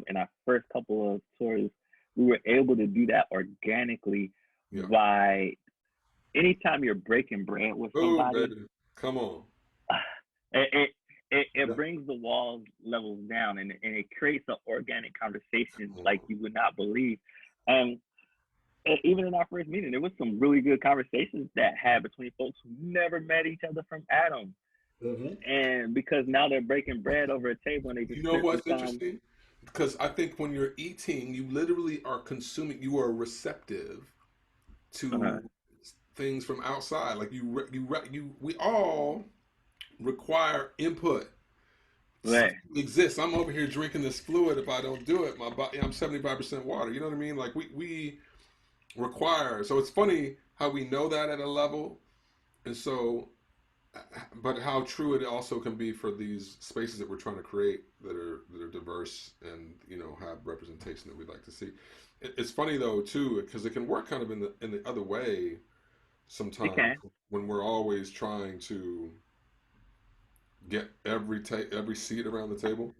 in our first couple of tours. We were able to do that organically yeah. by anytime you're breaking bread with Oh, somebody, baby, come on. it it Yeah, brings the walls levels down, and it creates an organic conversation come like on. you would not believe. And even in our first meeting, there was some really good conversations that had between folks who never met each other from Adam. Hmm. And because now they're breaking bread over a table and they just You know spent some what's time. interesting? Because I think when you're eating, you literally are consuming. You are receptive Uh-huh. to things from outside. Like we all require input. Right. Something exists. I'm over here drinking this fluid. If I don't do it, my body, I'm 75% water. You know what I mean? Like we require. So it's funny how we know that at a level, and so, but how true it also can be for these spaces that we're trying to create that are diverse and have representation that we'd like to see. It's funny though too because it can work kind of in the other way It sometimes can. when we're always trying to get every seat around the table.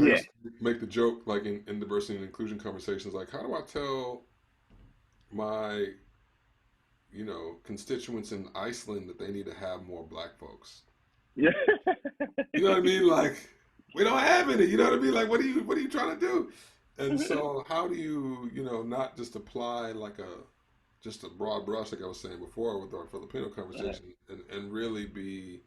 I Yeah. used to make the joke, like in diversity and inclusion conversations, like, how do I tell my, constituents in Iceland that they need to have more black folks? Yeah. You know what I mean? Like, we don't have any. You know what I mean? Like, what are you trying to do? And so, how do you, not just apply like just a broad brush, like I was saying before with our Filipino Right. conversation, and really be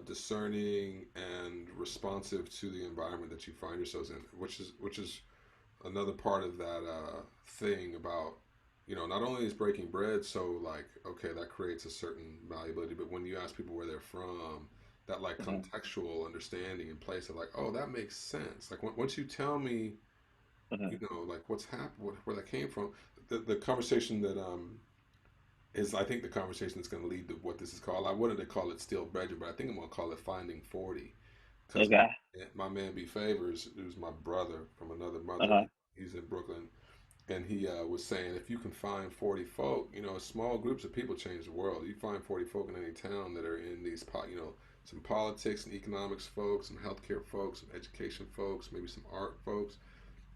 discerning and responsive to the environment that you find yourselves in, which is another part of that thing about, not only is breaking bread, so like, okay, that creates a certain malleability, but when you ask people where they're from, that like contextual understanding in place of like, oh, that makes sense. Like once you tell me, like what's happened, where that came from, the conversation that is, I think, the conversation that's going to lead to what this is called. I wanted to call it Still Brethren, but I think I'm going to call it Finding 40, because Okay. my man B Favors, who's my brother from another mother, Uh-huh. he's in Brooklyn, and he was saying, if you can find 40 folk, small groups of people change the world. You find 40 folk in any town that are in these, some politics and economics folks, some healthcare folks, some education folks, maybe some art folks,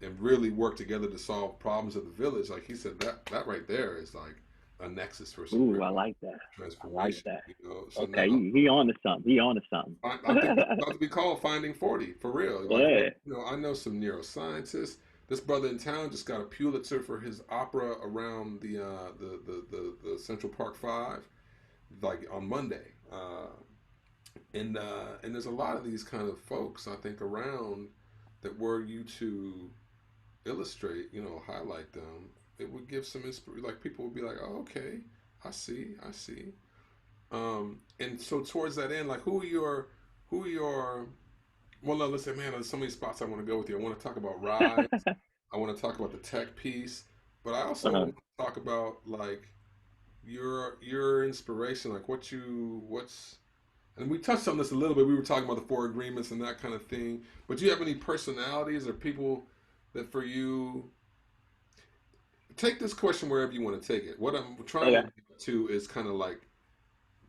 and really work together to solve problems of the village. Like he said, that right there is like a nexus for some Ooh, I real like that. I like transformation. that. So Okay, now he on to something. He on to something. I think it's about to be called Finding 40 for real. Like, Yeah. I know some neuroscientists. This brother in town just got a Pulitzer for his opera around the Central Park Five, like on Monday. And there's a lot of these kind of folks I think around that were you to illustrate, highlight them, it would give some inspiration. Like people would be like, oh, okay, I see. And so towards that end, like who are your, well, no, listen, man, there's so many spots I want to go with you. I want to talk about Rise. I want to talk about the tech piece, but I also Uh-huh. want to talk about like your inspiration, like what's, and we touched on this a little bit. We were talking about the four agreements and that kind of thing. But do you have any personalities or people that for you, take this question wherever you want to take it. What I'm trying to Okay. get to is kind of like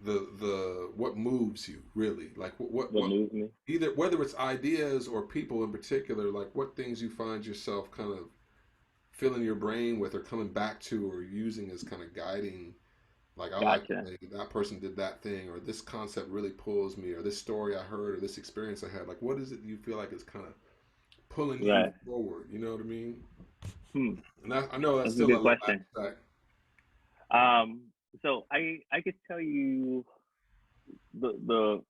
the what moves you really, like What moves me? either whether it's ideas or people in particular, like what things you find yourself kind of filling your brain with or coming back to or using as kind of guiding. Like I like Gotcha. that person did that thing, or this concept really pulls me, or this story I heard, or this experience I had. Like what is it you feel like is kind of pulling you Right. forward? You know what I mean? Hmm. And I know that's That's a still a good little question. abstract. Um, so I could tell you the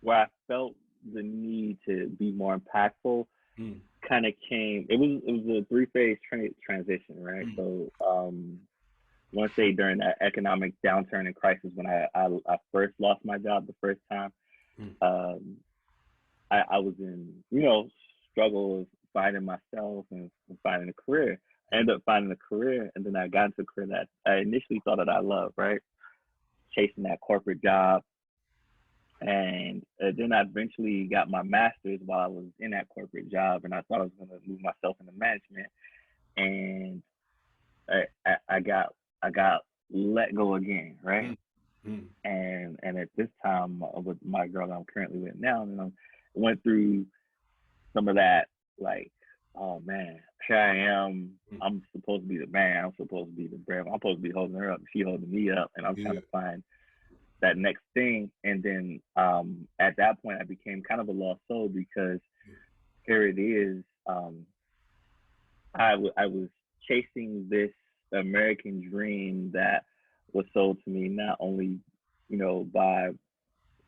where I felt the need to be more impactful Mm, kind of came. It was a three-phase transition, right? mm, So I want to say during that economic downturn and crisis when I first lost my job the first time, mm, um, I was in struggle of finding myself and finding a career. I ended up finding a career, and then I got into a career that I initially thought that I loved, right? Chasing that corporate job, and then I eventually got my master's while I was in that corporate job, and I thought I was going to move myself into management, and I got let go again, right? mm, mm. And at this time with my girl that I'm currently with now, and I went through some of that, like, oh man, here I am. Mm. I'm supposed to be the man. I'm supposed to be the brave. I'm supposed to be holding her up. She holding me up, and I'm trying Yeah. to find that next thing. And then at that point, I became kind of a lost soul because here it is. I was chasing this American dream that was sold to me not only, by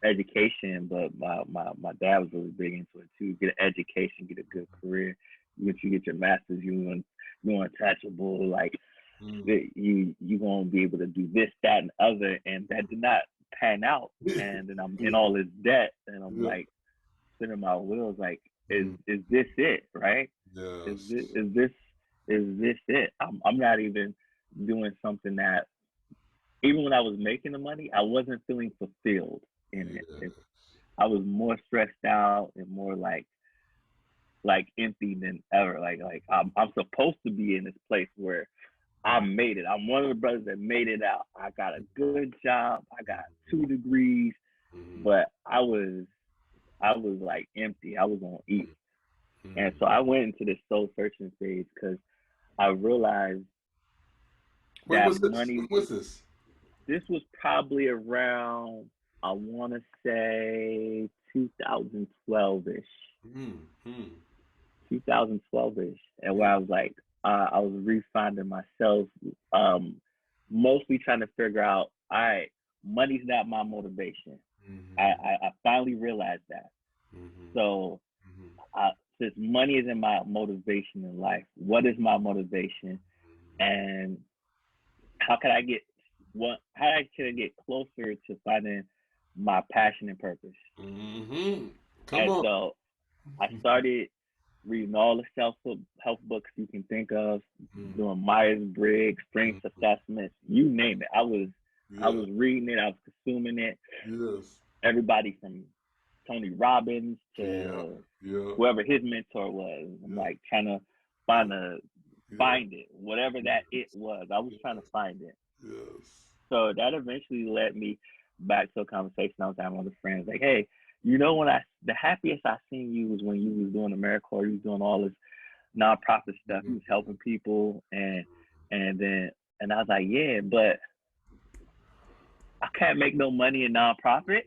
education, but my dad was really big into it too. Get an education, get a good career. Once you get your master's, you untouchable. Like Mm. you gonna be able to do this, that, and other, and that did not pan out. And then I'm in all this debt, and I'm Yeah. like spinning my wheels. Like, Mm. is this it? Right? Is Yes. this is this is this it? I'm not even doing something that even when I was making the money, I wasn't feeling fulfilled in it. Yeah. I was more stressed out and more like empty than ever. Like I'm supposed to be in this place where I made it. I'm one of the brothers that made it out. I got a good job. I got 2 degrees, Mm. but I was like empty. I was on E. And so I went into this soul searching phase because I realized When that was this? money, When was this? this was probably around, I want to say 2012-ish, Mm-hmm. 2012-ish. And Yeah. where I was like, I was refinding myself, um, mostly trying to figure out, all right, money's not my motivation. Mm-hmm. I finally realized that. Mm-hmm. So Mm-hmm. uh, since money isn't my motivation in life, what is my motivation, and how can I get can I get closer to finding my passion and purpose? Mm-hmm. Come And on. so I started reading all the self help books you can think of, Mm-hmm. doing Myers Briggs, strengths assessments, you name it. I Yeah. was reading it, I was consuming it. Yes. Everybody from Tony Robbins Yeah. to Yeah. whoever his mentor was. I'm Yeah. like trying to Yeah. Yeah. find it, whatever that it was. I was trying to find it. Yes. So that eventually led me back to a conversation I was having with a friend. Like, hey, you know, the happiest I seen you was when you was doing AmeriCorps, you was doing all this nonprofit stuff, you was helping people, and I was like, yeah, but I can't make no money in nonprofit.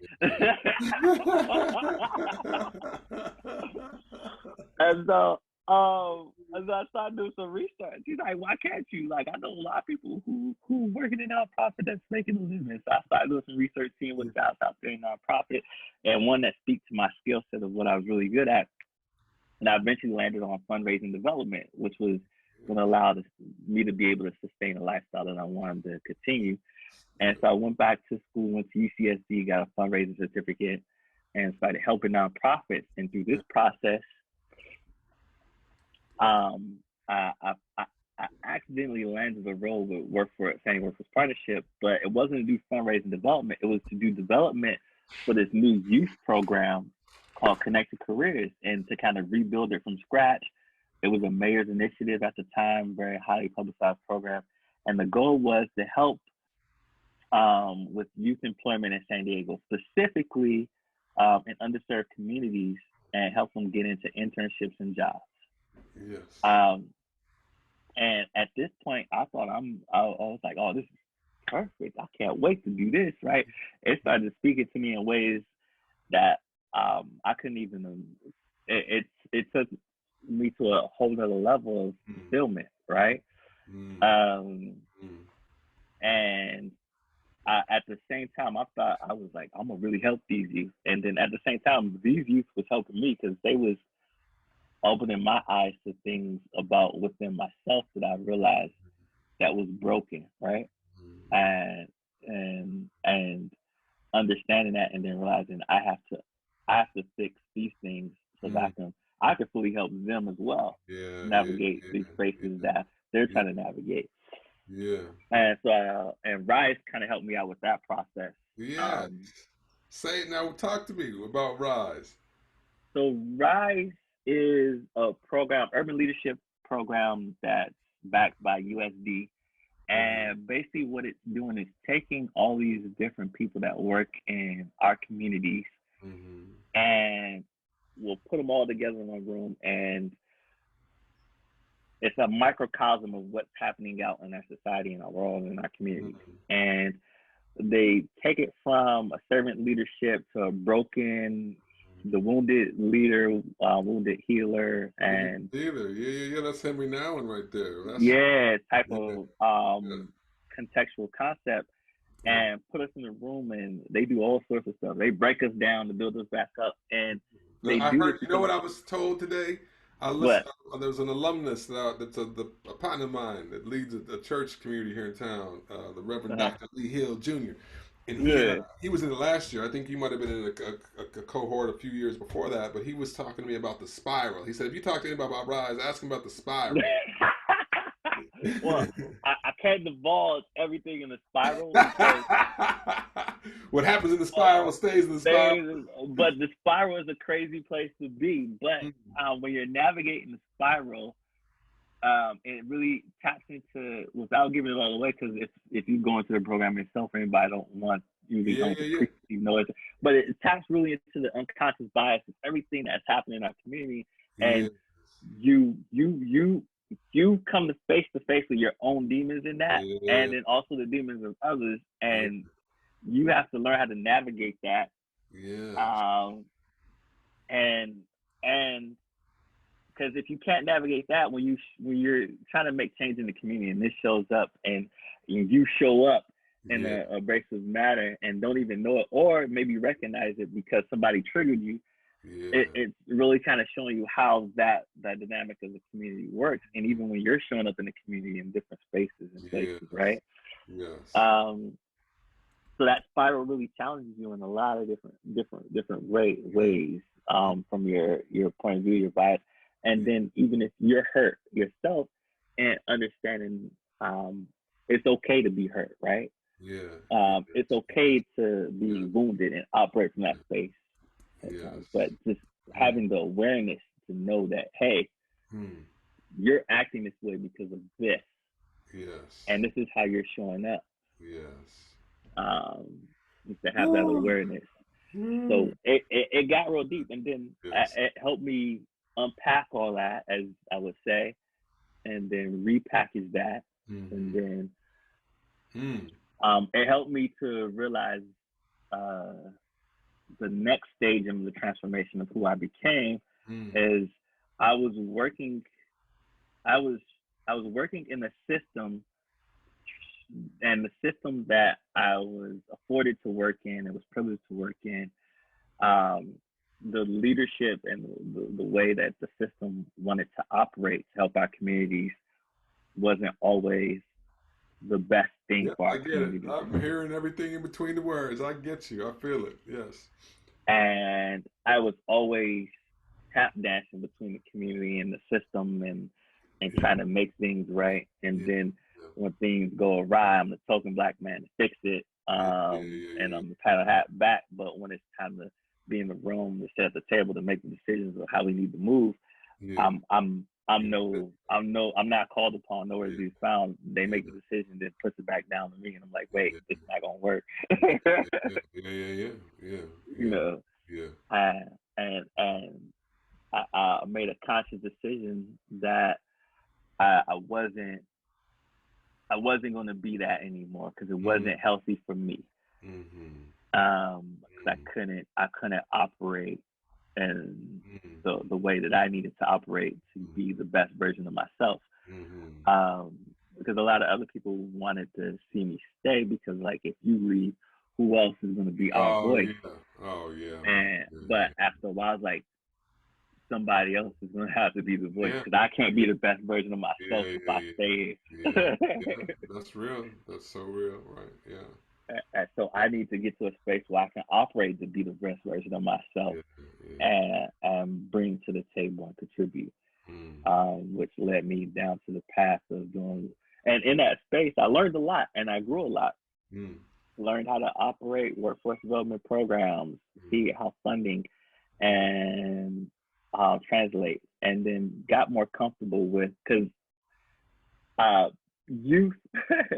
And so I started doing some research. He's like, why can't you? Like, I know a lot of people who working in nonprofit that's making a living. So I started doing some research, seeing what's out there in nonprofit, and one that speaks to my skill set of what I was really good at. And I eventually landed on fundraising development, which was going to allow me to be able to sustain a lifestyle that I wanted to continue. And so I went back to school, went to UCSD, got a fundraising certificate, and started helping nonprofits. And through this process, um, I accidentally landed a role with Family Workforce Partnership, but it wasn't to do fundraising development. It was to do development for this new youth program called Connected Careers, and to kind of rebuild it from scratch. It was a mayor's initiative at the time, very highly publicized program, and the goal was to help with youth employment in San Diego, specifically in underserved communities, and help them get into internships and jobs. Yes. Um, and at this point, I was like, oh, this is perfect. I can't wait to do this, right? It started speaking to me in ways that I couldn't even, it took me to a whole other level of fulfillment, right? Mm. Um, Mm. and at the same time, I thought I was like, I'm gonna really help these youth. And then at the same time, these youth was helping me because they was opening my eyes to things about within myself that I realized that was broken, right? Mm. And understanding that, and then realizing I have to fix these things so that Mm. I can fully help them as well Yeah. Yeah. navigate these spaces Yeah. that they're Yeah. trying to navigate. Yeah. And so and Rise kind of helped me out with that process. Yeah. Um, Say it now. Talk to me about Rise. so Rise is a program, urban leadership program that's backed by USD. Mm-hmm. And basically, what it's doing is taking all these different people that work in our communities, Mm-hmm. and we'll put them all together in one room, and it's a microcosm of what's happening out in our society, in our world, in our communities. Mm-hmm. And they take it from a servant leadership to a broken, the wounded leader, wounded healer, Wounded and Healer. Yeah, yeah, yeah. That's Henry Nouwen right there. That's yeah, type yeah, of yeah, contextual concept, yeah. and put us in a room, and they do all sorts of stuff. They break us down to build us back up, and No, they I do heard. this You know because what I was told today? I listened. what? There was an alumnus that's a partner of mine that leads a church community here in town. The Reverend Uh, Dr. Lee Hill Jr. And yeah, he was in it last year. I think you might have been in a cohort a few years before that. But he was talking to me about the spiral. He said, if you talk to anybody about Rise, ask him about the spiral. well, I can't divulge everything in the spiral because What happens in the spiral stays in the spiral. but the spiral is a crazy place to be. But when you're navigating the spiral, it really taps into, without giving it all away, because if you go into the program yourself, anybody don't want usually Yeah, don't yeah, yeah. appreciate know it, but it taps really into the unconscious bias of everything that's happening in our community, Yeah. and you come to face with your own demons in that, Yeah. and then also the demons of others, Yeah. and you have to learn how to navigate that. Yes. Um, and and because if you can't navigate that when you're trying to make change in the community, and this shows up, and you show up in Yeah. a abrasive manner and don't even know it, or maybe recognize it because somebody triggered you, Yeah. it's really kind of showing you how that dynamic of the community works. And even when you're showing up in the community in different spaces and places, Yes. right? Yes. Um, so that spiral really challenges you in a lot of different ways, from your point of view, your bias, and Yeah. then even if you're hurt yourself, and understanding, it's okay to be hurt, right? Yeah. It's Yes. okay to be Yes. wounded and operate from that space at times, but Yes. just Mm. having the awareness to know that, hey, Mm. you're acting this way because of this, Yes. and this is how you're showing up. Yes. Um, just to have that Woo. awareness. So Mm. it got real deep, and then Yes. it helped me unpack all that, as I would say, and then repackage that, and Mm-hmm. then Mm. it helped me to realize, uh, the next stage in the transformation of who I became Mm. is I was working, I was I was working in a system, and the system that I was afforded to work in, and was privileged to work in, um, the leadership and the way that the system wanted to operate to help our communities wasn't always the best thing Yep, for I our get it. communities. I'm hearing everything in between the words. I get you. I feel it. Yes. And I was always tap dancing between the community and the system, and Yeah. trying to make things right. And Yeah. then when things go awry, I'm the token black man to fix it. Yeah. Yeah. Yeah. And Yeah. I'm the paddle hat back. But when it's time to be in the room to sit at the table to make the decisions of how we need to move, Yeah. I'm not called upon, nowhere to Yeah. be found. They Yeah. make the decision, then puts it back down to me, and I'm like, wait, Yeah. it's not gonna work. Yeah. Yeah. Yeah. Yeah. You Yeah. know, Yeah. and I made a conscious decision that I wasn't going to be that anymore, because it Mm. wasn't healthy for me. Mm-hmm. 'Cause I couldn't operate in Mm-hmm. the way that I needed to operate to be the best version of myself. Mm-hmm. Because a lot of other people wanted to see me stay, because, like, if you leave, who else is going to be our Oh voice? yeah. Oh yeah, man. And Yeah. but after a while, I was like, somebody else is going to have to be the voice, Yeah. because I can't be the best version of Yeah. myself if Yeah. I Yeah. stay Yeah. here. Yeah. That's real. That's so real. Right. Yeah. And so I need to get to a space where I can operate to be the best version of myself, Yeah. Yeah. and bring to the table and contribute, Mm. which led me down to the path of doing. And in that space, I learned a lot, and I grew a lot. Mm. Learned how to operate workforce development programs, Mm. see how funding and translate, and then got more comfortable with, because uh, youth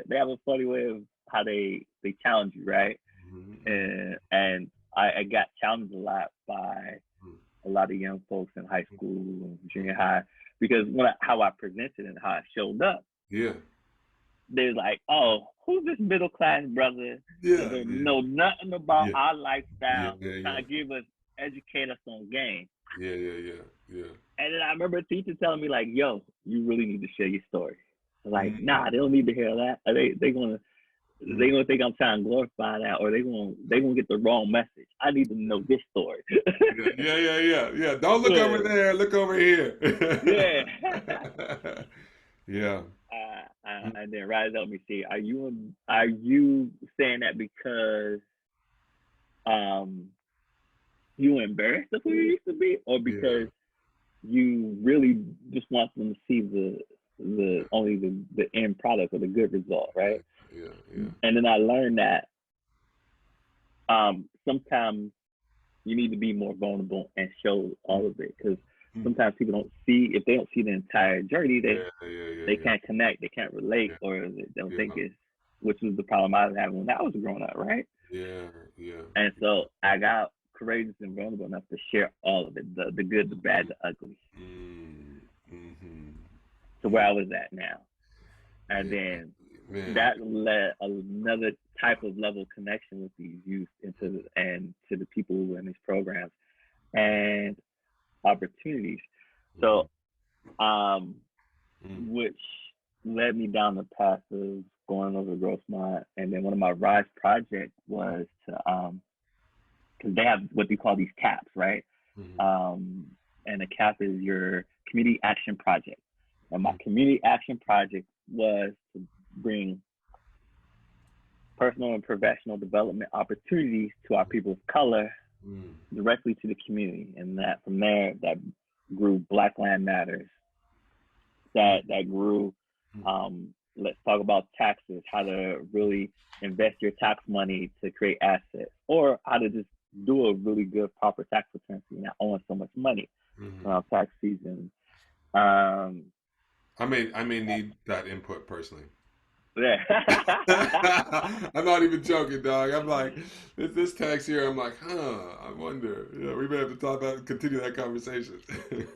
they have a funny way of how they challenge you, right? Mm. And I got challenged a lot by Mm. a lot of young folks in high school and junior high, because how I presented and how I showed up, Yeah. they're like, "Oh, who's this middle class brother that Yeah. don't Yeah. know nothing about Yeah. our Yeah. lifestyle, Yeah. trying Yeah. to educate us on game?" Yeah. Yeah. Yeah. Yeah. And then I remember a teacher telling me, like, "Yo, you really need to share your story." I was like, Mm. "Nah, they don't need to hear that. They Mm. gonna think I'm trying to glorify that, or they gonna get the wrong message. I need to know this story." Yeah. Yeah. Yeah. Yeah. Yeah. Don't look over Yeah, there. Look over here. yeah. Yeah. Mm. And then Rise, help me see. Are you saying that because um you embarrassed of who you used to be, or Yeah. because you really just want them to see the Yeah. only the end product, or the good result, right? Yeah. Yeah. And then I learned that sometimes you need to be more vulnerable and show all of it, because Mm. sometimes people don't see, if they don't see the entire journey, Yeah. Yeah. Yeah. they Yeah. can't connect, they can't relate, Yeah. or they don't think Yeah. it's, which was the problem I was having when I was growing up, right? Yeah. Yeah. And so I got courageous and vulnerable enough to share all of it, the good, the bad, the ugly. Mm. to where I was at now. And Yeah, then man. that led another type of level of connection with these youth and to the people who are in these programs and opportunities. So, which led me down the path of going over growth mind. And then one of my Rise projects was to, because they have what they call these CAPs, right? And a CAP is your community action project. And my community action project was to bring personal and professional development opportunities to our people of color directly to the community. And that from there, that grew Black Land Matters. That grew, let's talk about taxes, how to really invest your tax money to create assets, or how to just do a really good proper tax return so you're not owing so much money around tax season. I may need that input personally. Yeah. I'm not even joking, dog. I'm like, this tax year, I'm like, I wonder. Yeah, we may have to talk about, continue that conversation.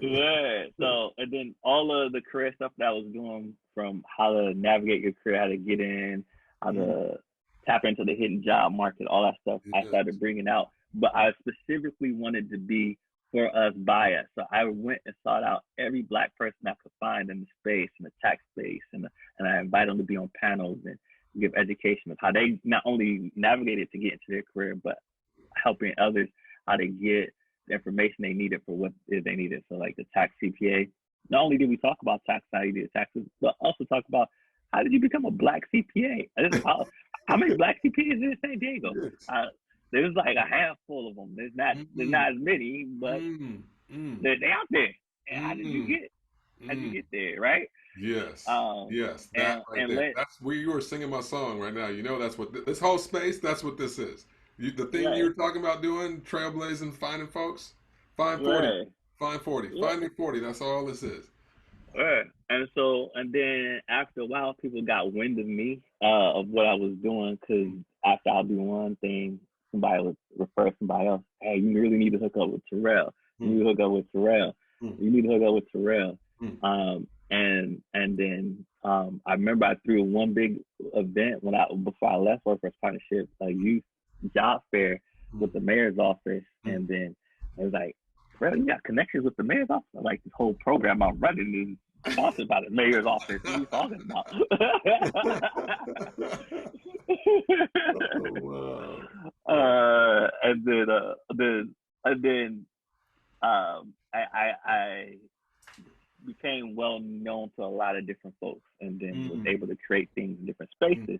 Yeah. So, and then all of the career stuff that I was doing, from how to navigate your career, how to get in, how to tap into the hidden job market, all that stuff, I started bringing out. But I specifically wanted to be for us, by us. So I went and sought out every Black person I could find in the space, in the tax space, and I invite them to be on panels and give education of how they not only navigated to get into their career, but helping others how to get the information they needed for what they needed. So like the tax CPA. Not only did we talk about tax, how you did taxes, but also talk about how did you become a Black CPA? How many Black CPAs in San Diego? There's like a handful of them. There's not as many, but they're out there. And how did you get there, right? Yes. Yes. That right there. That's where you were singing my song right now. You know, that's what this whole space, that's what this is. The thing you were talking about doing, trailblazing, finding folks, find 40. Find 40. Find me 40. That's all this is. And then after a while, people got wind of me, of what I was doing, because after I'll do one thing, somebody would refer somebody else. Hey, you really need to hook up with Taryell. You need to hook up with Taryell. You need to hook up with Taryell. And then I remember I threw one big event before I left Workforce Partnership, a youth job fair with the mayor's office, and then it was like, Taryell, you got connections with the mayor's office? I'm like, this whole program I'm running is talking about the mayor's office. What are you talking about? Oh, wow. And then I became well known to a lot of different folks, and then was able to create things in different spaces.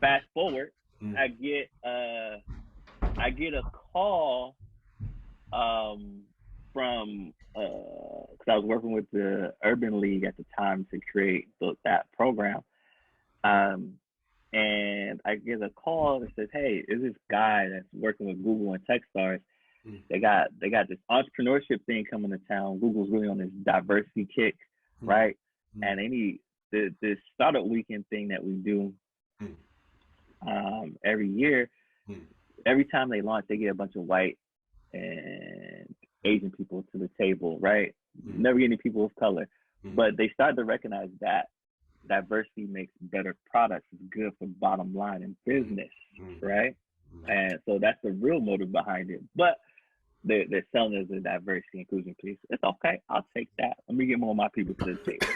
Fast forward, I get a call from because I was working with the Urban League at the time to create that program. And I get a call that says, "Hey, is this guy that's working with Google and Techstars? They got this entrepreneurship thing coming to town. Google's really on this diversity kick, right? And they need this startup weekend thing that we do every year. Every time they launch, they get a bunch of white and Asian people to the table, right? Never get any people of color, but they started to recognize that diversity makes better products. It's good for bottom line in business, right? And so that's the real motive behind it. But they're selling as a diversity inclusion piece. It's okay. I'll take that. Let me get more of my people to the table.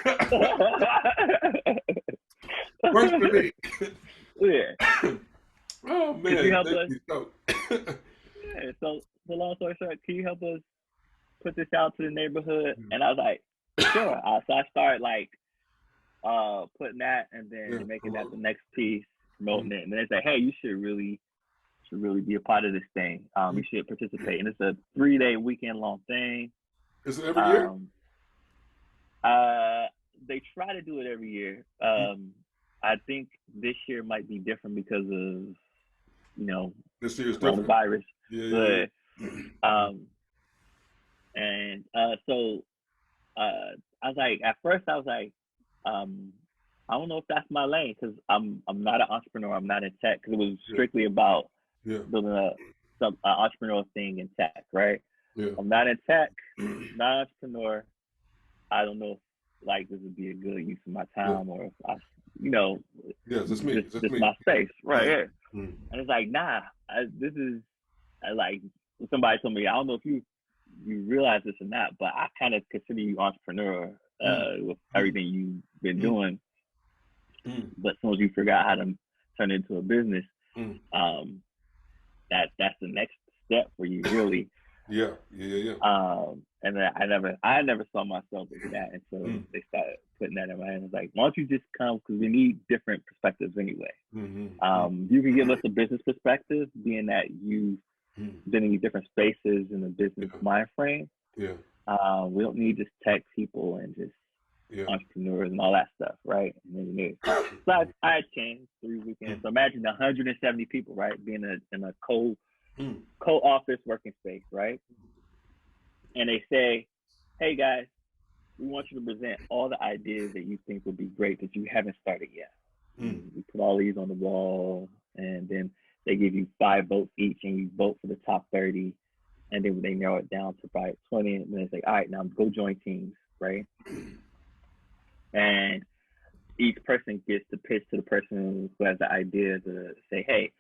Works for me. Yeah. Oh man, can you help us? Yeah. So long story short, can you help us put this out to the neighborhood? And I was like, sure. So I started like putting that, and then making that the next piece, promoting it, and then they say, hey, you should really be a part of this thing. You should participate, and it's a 3-day weekend long thing. Is it every year? They try to do it every year. I think this year might be different because of this year's coronavirus. Yeah. And so I was like, at first I was like, I don't know if that's my lane, because I'm not an entrepreneur. I'm not in tech, because it was strictly about building some entrepreneurial thing in tech, right? I'm not in tech, not an entrepreneur. I don't know if like this would be a good use of my Yeah. time, or if I, you know, Yeah. Just me. Just just me. my space right Yeah. here. Mm. And it's like, nah, this is like somebody told me, I don't know if you realize this or not, but I kind of consider you entrepreneur Mm. with Mm. everything you've been Mm. doing. Mm. But as soon as you figure out how to turn it into a business, Mm. um, that's the next step for you, really. Yeah. Yeah. Yeah. And then I never saw myself as that until Mm. they started putting that in my hand. It's like, why don't you just come? Because we need different perspectives anyway. Mm-hmm. Mm. You can give us a business perspective, being that you've Mm. been in different spaces in the business Yeah. mind frame. Yeah. We don't need just tech people and just Yeah. entrepreneurs and all that stuff, right? And engineers. So I changed 3 weekends. Mm. So imagine 170 people, right, being in a Mm. co-office working space, right? And they say, hey guys, we want you to present all the ideas that you think would be great that you haven't started yet. Mm. And we put all these on the wall, and then they give you 5 votes each, and you vote for the top 30. And then they narrow it down to probably 20, and then it's like, all right, now go join teams, right? And each person gets to pitch to the person who has the idea to say, hey,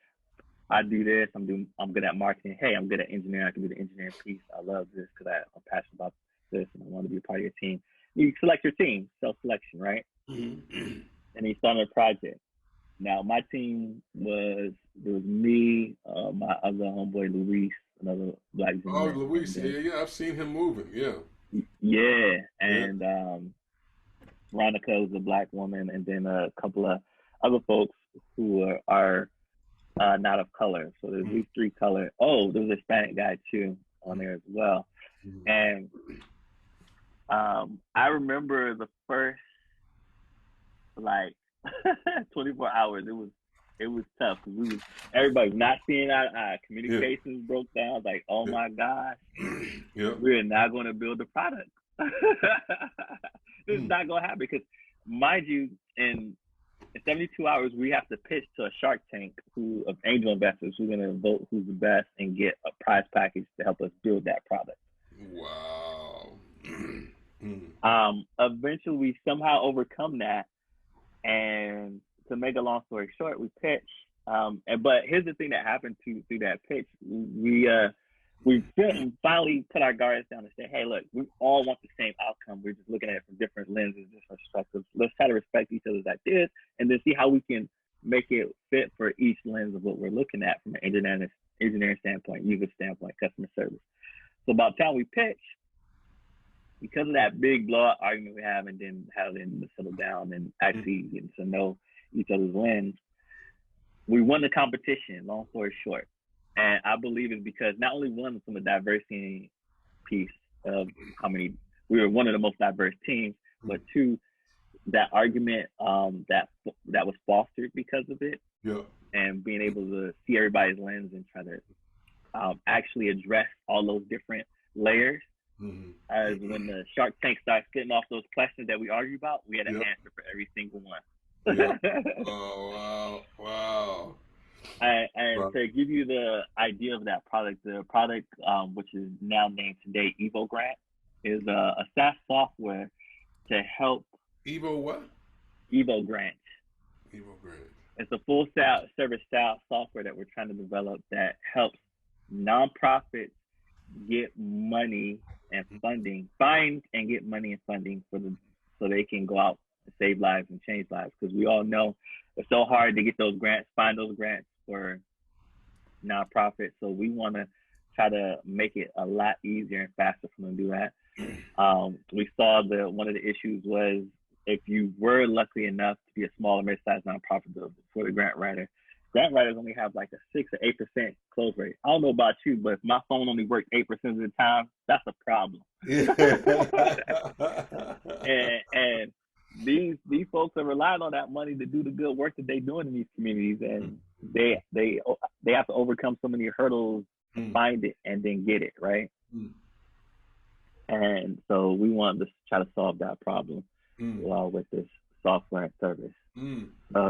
I do this. I'm good at marketing. Hey, I'm good at engineering. I can do the engineering piece. I love this because I'm passionate about this and I want to be a part of your team. You select your team, self-selection, right? Mm-hmm. And you start a project. Now, my team there was me, my other homeboy Luis, another black Oh, gentleman, and Luis. then Yeah. Yeah. I've seen him moving. Yeah. yeah, Yeah. and Veronica was a black woman, and then a couple of other folks who are not of color. So there's Mm. these 3 color. Oh, there's a Hispanic guy too on there as well. Mm. And I remember the first like 24 hours. It was tough because everybody was not seeing eye to eye. Yeah. Communications broke down. I was like, oh Yeah. my gosh, Yeah. we're not going to build a product. This is Mm. not going to happen because, mind you, in 72 hours, we have to pitch to a Shark Tank of angel investors who are going to vote who's the best and get a prize package to help us build that product. Wow. Mm. Eventually, we somehow overcome that, and to make a long story short, we pitched. But here's the thing that happened through that pitch: we finally put our guards down and say, hey, look, we all want the same outcome. We're just looking at it from different lenses, different perspectives. Let's try to respect each other's ideas and then see how we can make it fit for each lens of what we're looking at from an engineering standpoint, user standpoint, customer service. So by the time we pitch, because of that big blowout argument we have and then having to settle down and actually getting to know each other's lens, we won the competition, long story short. And I believe it's because not only one from the diversity piece of how many we were one of the most diverse teams, but two, that argument that was fostered because of it, Yeah. and being able to see everybody's lens and try to actually address all those different layers. Mm-hmm. As when the Shark Tank starts getting off those questions that we argue about, we had an Yep. answer for every single one. Yep. Oh wow! Wow! And Wow. to give you the idea of that product, the product, which is now named today EvoGrant, is a SaaS software to help. Evo what? EvoGrant. EvoGrant. It's a full service SaaS software that we're trying to develop that helps nonprofits get money and funding, find and get money and funding so they can go out and save lives and change lives. Because we all know it's so hard to get those grants, find those grants for nonprofits. So we want to try to make it a lot easier and faster for them to do that. We saw that one of the issues was if you were lucky enough to be a small or mid-sized nonprofit for the grant writers only have like a 6 or 8% close rate. I don't know about you, but if my phone only works 8% of the time, that's a problem. Yeah. and these folks are relying on that money to do the good work that they're doing in these communities, and they have to overcome so many hurdles to find it and then get it right. And so we want to try to solve that problem with this software and service.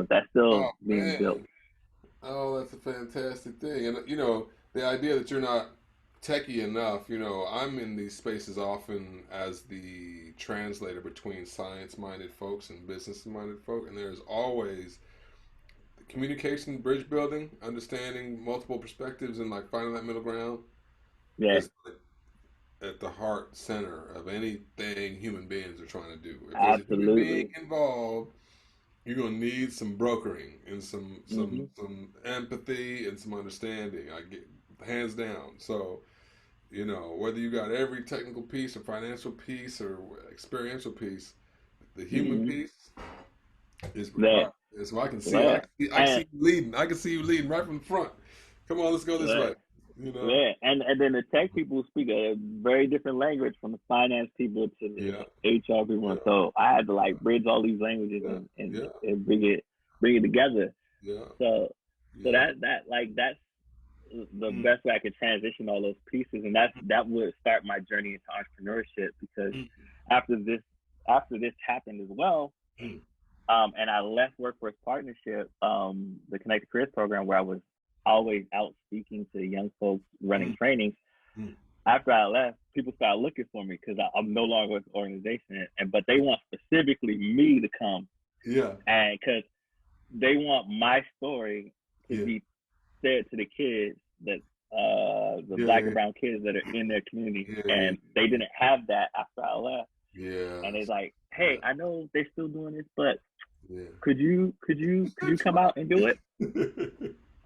That's still being built. Oh, that's a fantastic thing. And, you know, the idea that you're not techie enough, I'm in these spaces often as the translator between science-minded folks and business-minded folk, and there's always communication, bridge building, understanding multiple perspectives, and like finding that middle ground Yeah, is at the heart center of anything human beings are trying to do. If there's a human being absolutely. involved, you're gonna need some brokering and some Hmm. some some empathy and some understanding. I get hands down. So whether you got every technical piece or financial piece or experiential piece, the human Hmm. piece is Yeah, required. So I can see it. yeah, I can and see you leading. I can see you leading right from the front. Come on, let's go this yeah, way. You know. yeah, and then the tech people speak a very different language from the finance people to Yeah. the HR people, Yeah. and so I had to like bridge all these languages Yeah. Yeah. and bring it together. Yeah. So so Yeah. that's the Mm, best way I could transition all those pieces, and that would start my journey into entrepreneurship because mm, after this after this happened as well, mm, and I left Workforce Partnership, the Connected Careers program where I was always out speaking to young folks running mm, trainings. mm. After I left, people started looking for me because I'm no longer with the organization, and but they want specifically me to come, Yeah. and because they want my story to Yeah. be said to the kids that the Yeah. black Yeah. and brown kids that are in their community, Yeah. Yeah. and they didn't have that after I left. And Yes. it's like, hey, Yeah. I know they're still doing this, but Yeah. could you Good come try. out and do it?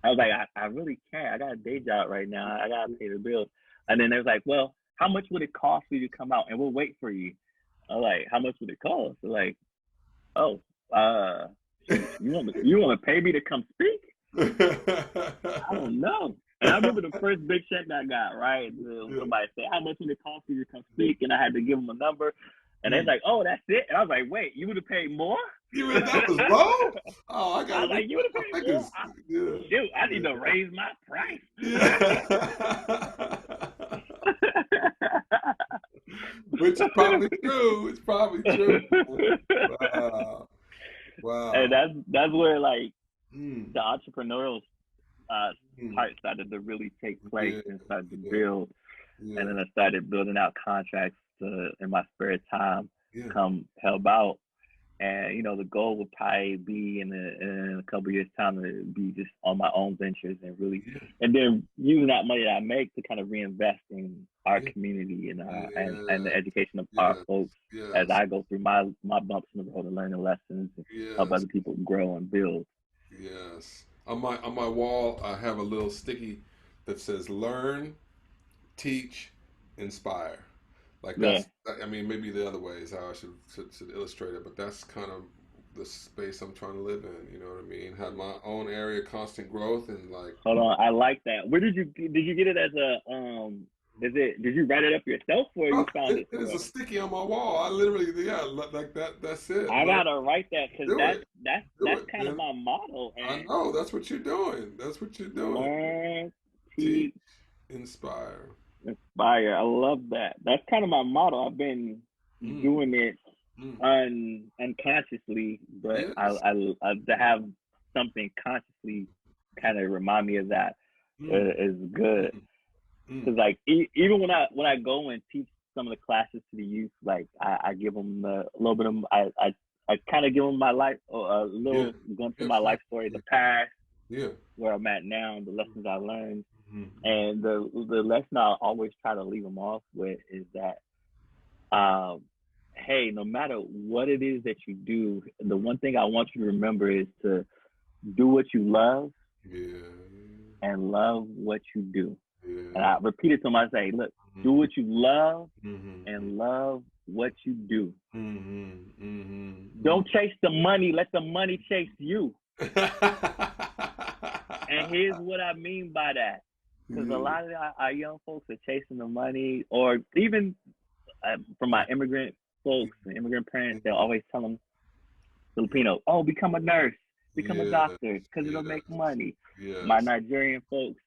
I was like, I really can't. I got a day job right now. I gotta pay the bills. And then they was like, well, how much would it cost for you to come out and we'll wait for you? I was like, how much would it cost? They're like, oh, uh, shoot, you want to pay me to come speak? I don't know. And I remember the first big check I got, right? Yeah. Somebody said, how much would it cost for you to come speak? And I had to give them a number. And they was Mm. like, oh, that's it. And I was like, wait, you would have paid more? That was low. Oh, I I gotta was like, you would have my paid more? fingers. Yeah. Shoot, I need Yeah. to raise my price. Yeah. Which is probably true. It's probably true. Wow. And Wow. that's where like Mm. the entrepreneurial uh, Mm. part started to really take place Yeah. and started to Yeah. build. And Yeah. then I started building out contracts in my spare time, Yeah. come help out. And the goal would probably be in a couple of years' time to be just on my own ventures and really, Yeah. and then using that money that I make to kind of reinvest in our Yeah. community and the Yes. education of our Yes. folks as Yes. I go through my bumps in the road and learning lessons and help Yes. other people grow and build. Yes. On my wall, I have a little sticky that says "Learn, Teach, Inspire." Like Yeah. that's, I mean, maybe the other way is how I should illustrate it, but that's kind of the space I'm trying to live in. You know what I mean? Have my own area, of constant growth, and like, Hold on, I like that. Where did you get it as a did you write it up yourself or you oh, found it, it it is somewhere? a sticky on my wall. I literally, yeah, like that. That's it. I Learn, gotta write that because do it, do that's it, kind of man. my motto. I And know that's what you're doing. That's what you're doing. learn, Teach, teach, inspire. inspire. I love that. That's kind of my motto. I've been Mm, doing it mm. unconsciously, but Yes. I to have something consciously kind of remind me of that Mm, is good. mm, mm. Because like even when I go and teach some of the classes to the youth, like I give them a little bit of I kind of give them my life a Yeah. little glimpse of Yeah. my Sure. life story, Yeah. the past, Yeah. where I'm at now, the lessons I learned, Mm-hmm. and the lesson I always try to leave them off with is that um, hey, no matter what it is that you do, the one thing I want you to remember is to do what you love Yeah. and love what you do. And Yeah. I repeat it to them. I say, look, do Mm-hmm. what you love Mm-hmm. and love what you do. Mm-hmm. Mm-hmm. Don't chase the money. Let the money chase you. And here's what I mean by that. Because a Yeah. lot of our young folks are chasing the money, or even from my immigrant folks and immigrant parents, they'll always tell them, Filipino, oh, become a nurse, become a Yes. doctor, because it'll make Yes. money. My Yes. Nigerian folks,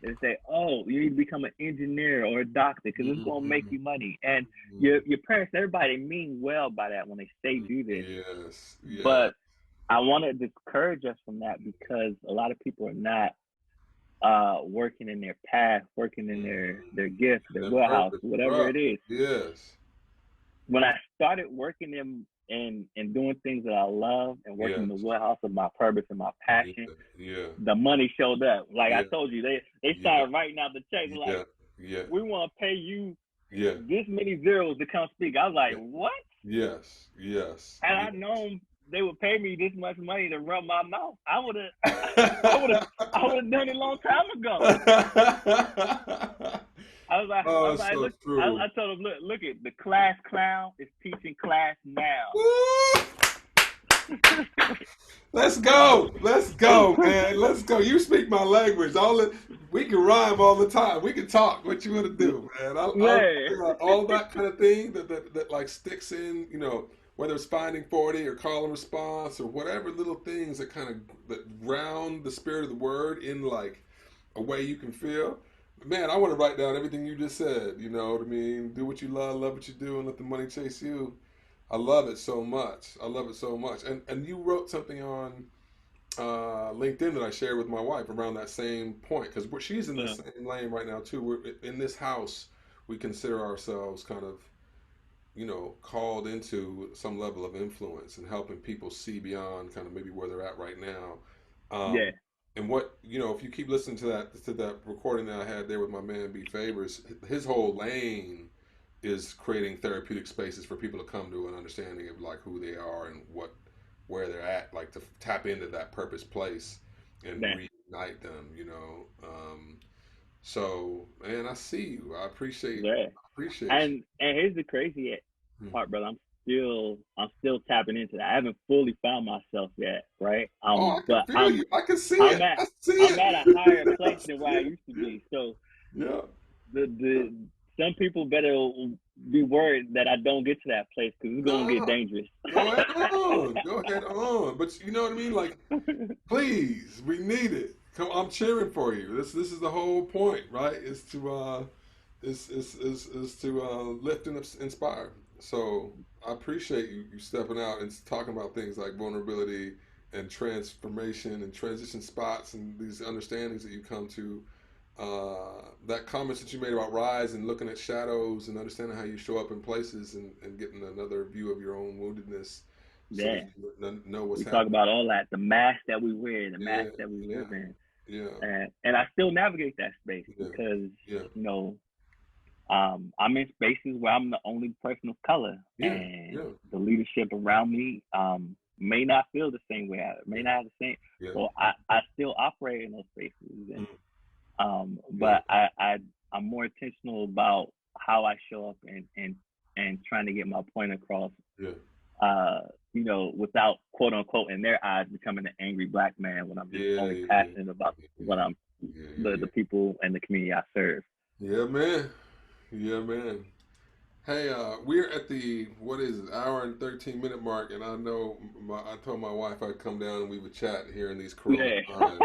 they say, oh, you need to become an engineer or a doctor because it's going to make Mm-hmm. you money. And Mm-hmm. your parents, everybody mean well by that when they say do this. Yes. Yeah. But I want to discourage us from that because a lot of people are not working in their path, working in their gift, their Their warehouse, purpose, whatever bro. it is. Yes. When I started working in and doing things that I love and working in the Yes. warehouse of my purpose and my Yeah. passion, Yeah. the money showed up. Like I Yeah. told you, they Yeah. started writing out the check Yeah. like, Yeah. we want to pay you Yeah. this many zeros to come speak. I was like, Yeah. what? Yes. Yes. Had I Yes. known they would pay me this much money to run my mouth, I would have done it a long time ago. I was Oh, like, so look, true. I told him, look at the class clown is teaching class now. Let's go. Let's go, man. Let's go. You speak my language. We can rhyme all the time. We can talk. What you want to do, man? All that kind of thing that like sticks in, whether it's finding 40 or call and response or whatever little things that kind of that ground the spirit of the word in like a way you can feel. Man, I want to write down everything you just said. You know what I mean? Do what you love what you do, and let the money chase you. I love it so much. I love it so much. And you wrote something on LinkedIn that I shared with my wife around that same point because she's in the same lane right now too. We're in this house. We consider ourselves kind of, called into some level of influence and helping people see beyond kind of maybe where they're at right now. Yeah. And what if you keep listening to that recording that I had there with my man B Favors, his whole lane is creating therapeutic spaces for people to come to an understanding of like who they are and where they're at, like to tap into that purpose place and reignite them. So man, I see you. I appreciate. And here's the crazy part, brother. I'm still tapping into that. I haven't fully found myself yet, right? I can but feel you. I can see I'm it. at I see it. I'm at a higher place than where I used to be. So yeah. The some people better be worried that I don't get to that place because it's gonna get dangerous. Go ahead on. Go ahead on. But you know what I mean? Like, please, we need it. Come, I'm cheering for you. This is the whole point, right? Is to lift and inspire. So I appreciate you stepping out and talking about things like vulnerability and transformation and transition spots and these understandings that you come to. That comments that you made about rise and looking at shadows and understanding how you show up in places and getting another view of your own woundedness, so that you know what's happening. We talk about all that, the mask that we wear, the mask that we live in. And I still navigate that space because I'm in spaces where I'm the only person of color, and the leadership around me may not feel the same way. May not have the same. So I still operate in those spaces, and but I'm more intentional about how I show up and trying to get my point across. Without quote unquote in their eyes becoming an angry black man when I'm just only passionate about what I'm the people and the community I serve. Yeah, man. Yeah, man. Hey, we're at the hour and 13-minute mark, and I know I told my wife I'd come down and we would chat here in these corona times.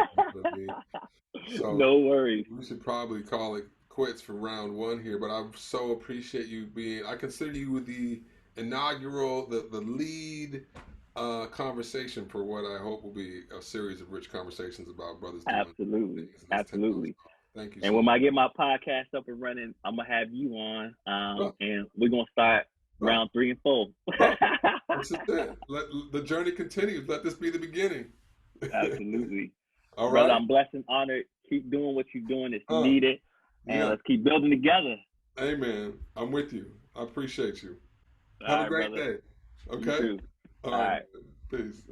So no worries. We should probably call it quits for round one here, but I so appreciate you being. I consider you the inaugural, the lead conversation for what I hope will be a series of rich conversations about brothers. Absolutely. Thank you. And when I get my podcast up and running, I'm gonna have you on, and we're gonna start round 3 and 4. This is it. Let the journey continues. Let this be the beginning. Absolutely. All brother, right. I'm blessed and honored. Keep doing what you're doing. It's needed, and let's keep building together. Amen. I'm with you. I appreciate you. All Have a great brother. day. Okay. You too. All right. Peace.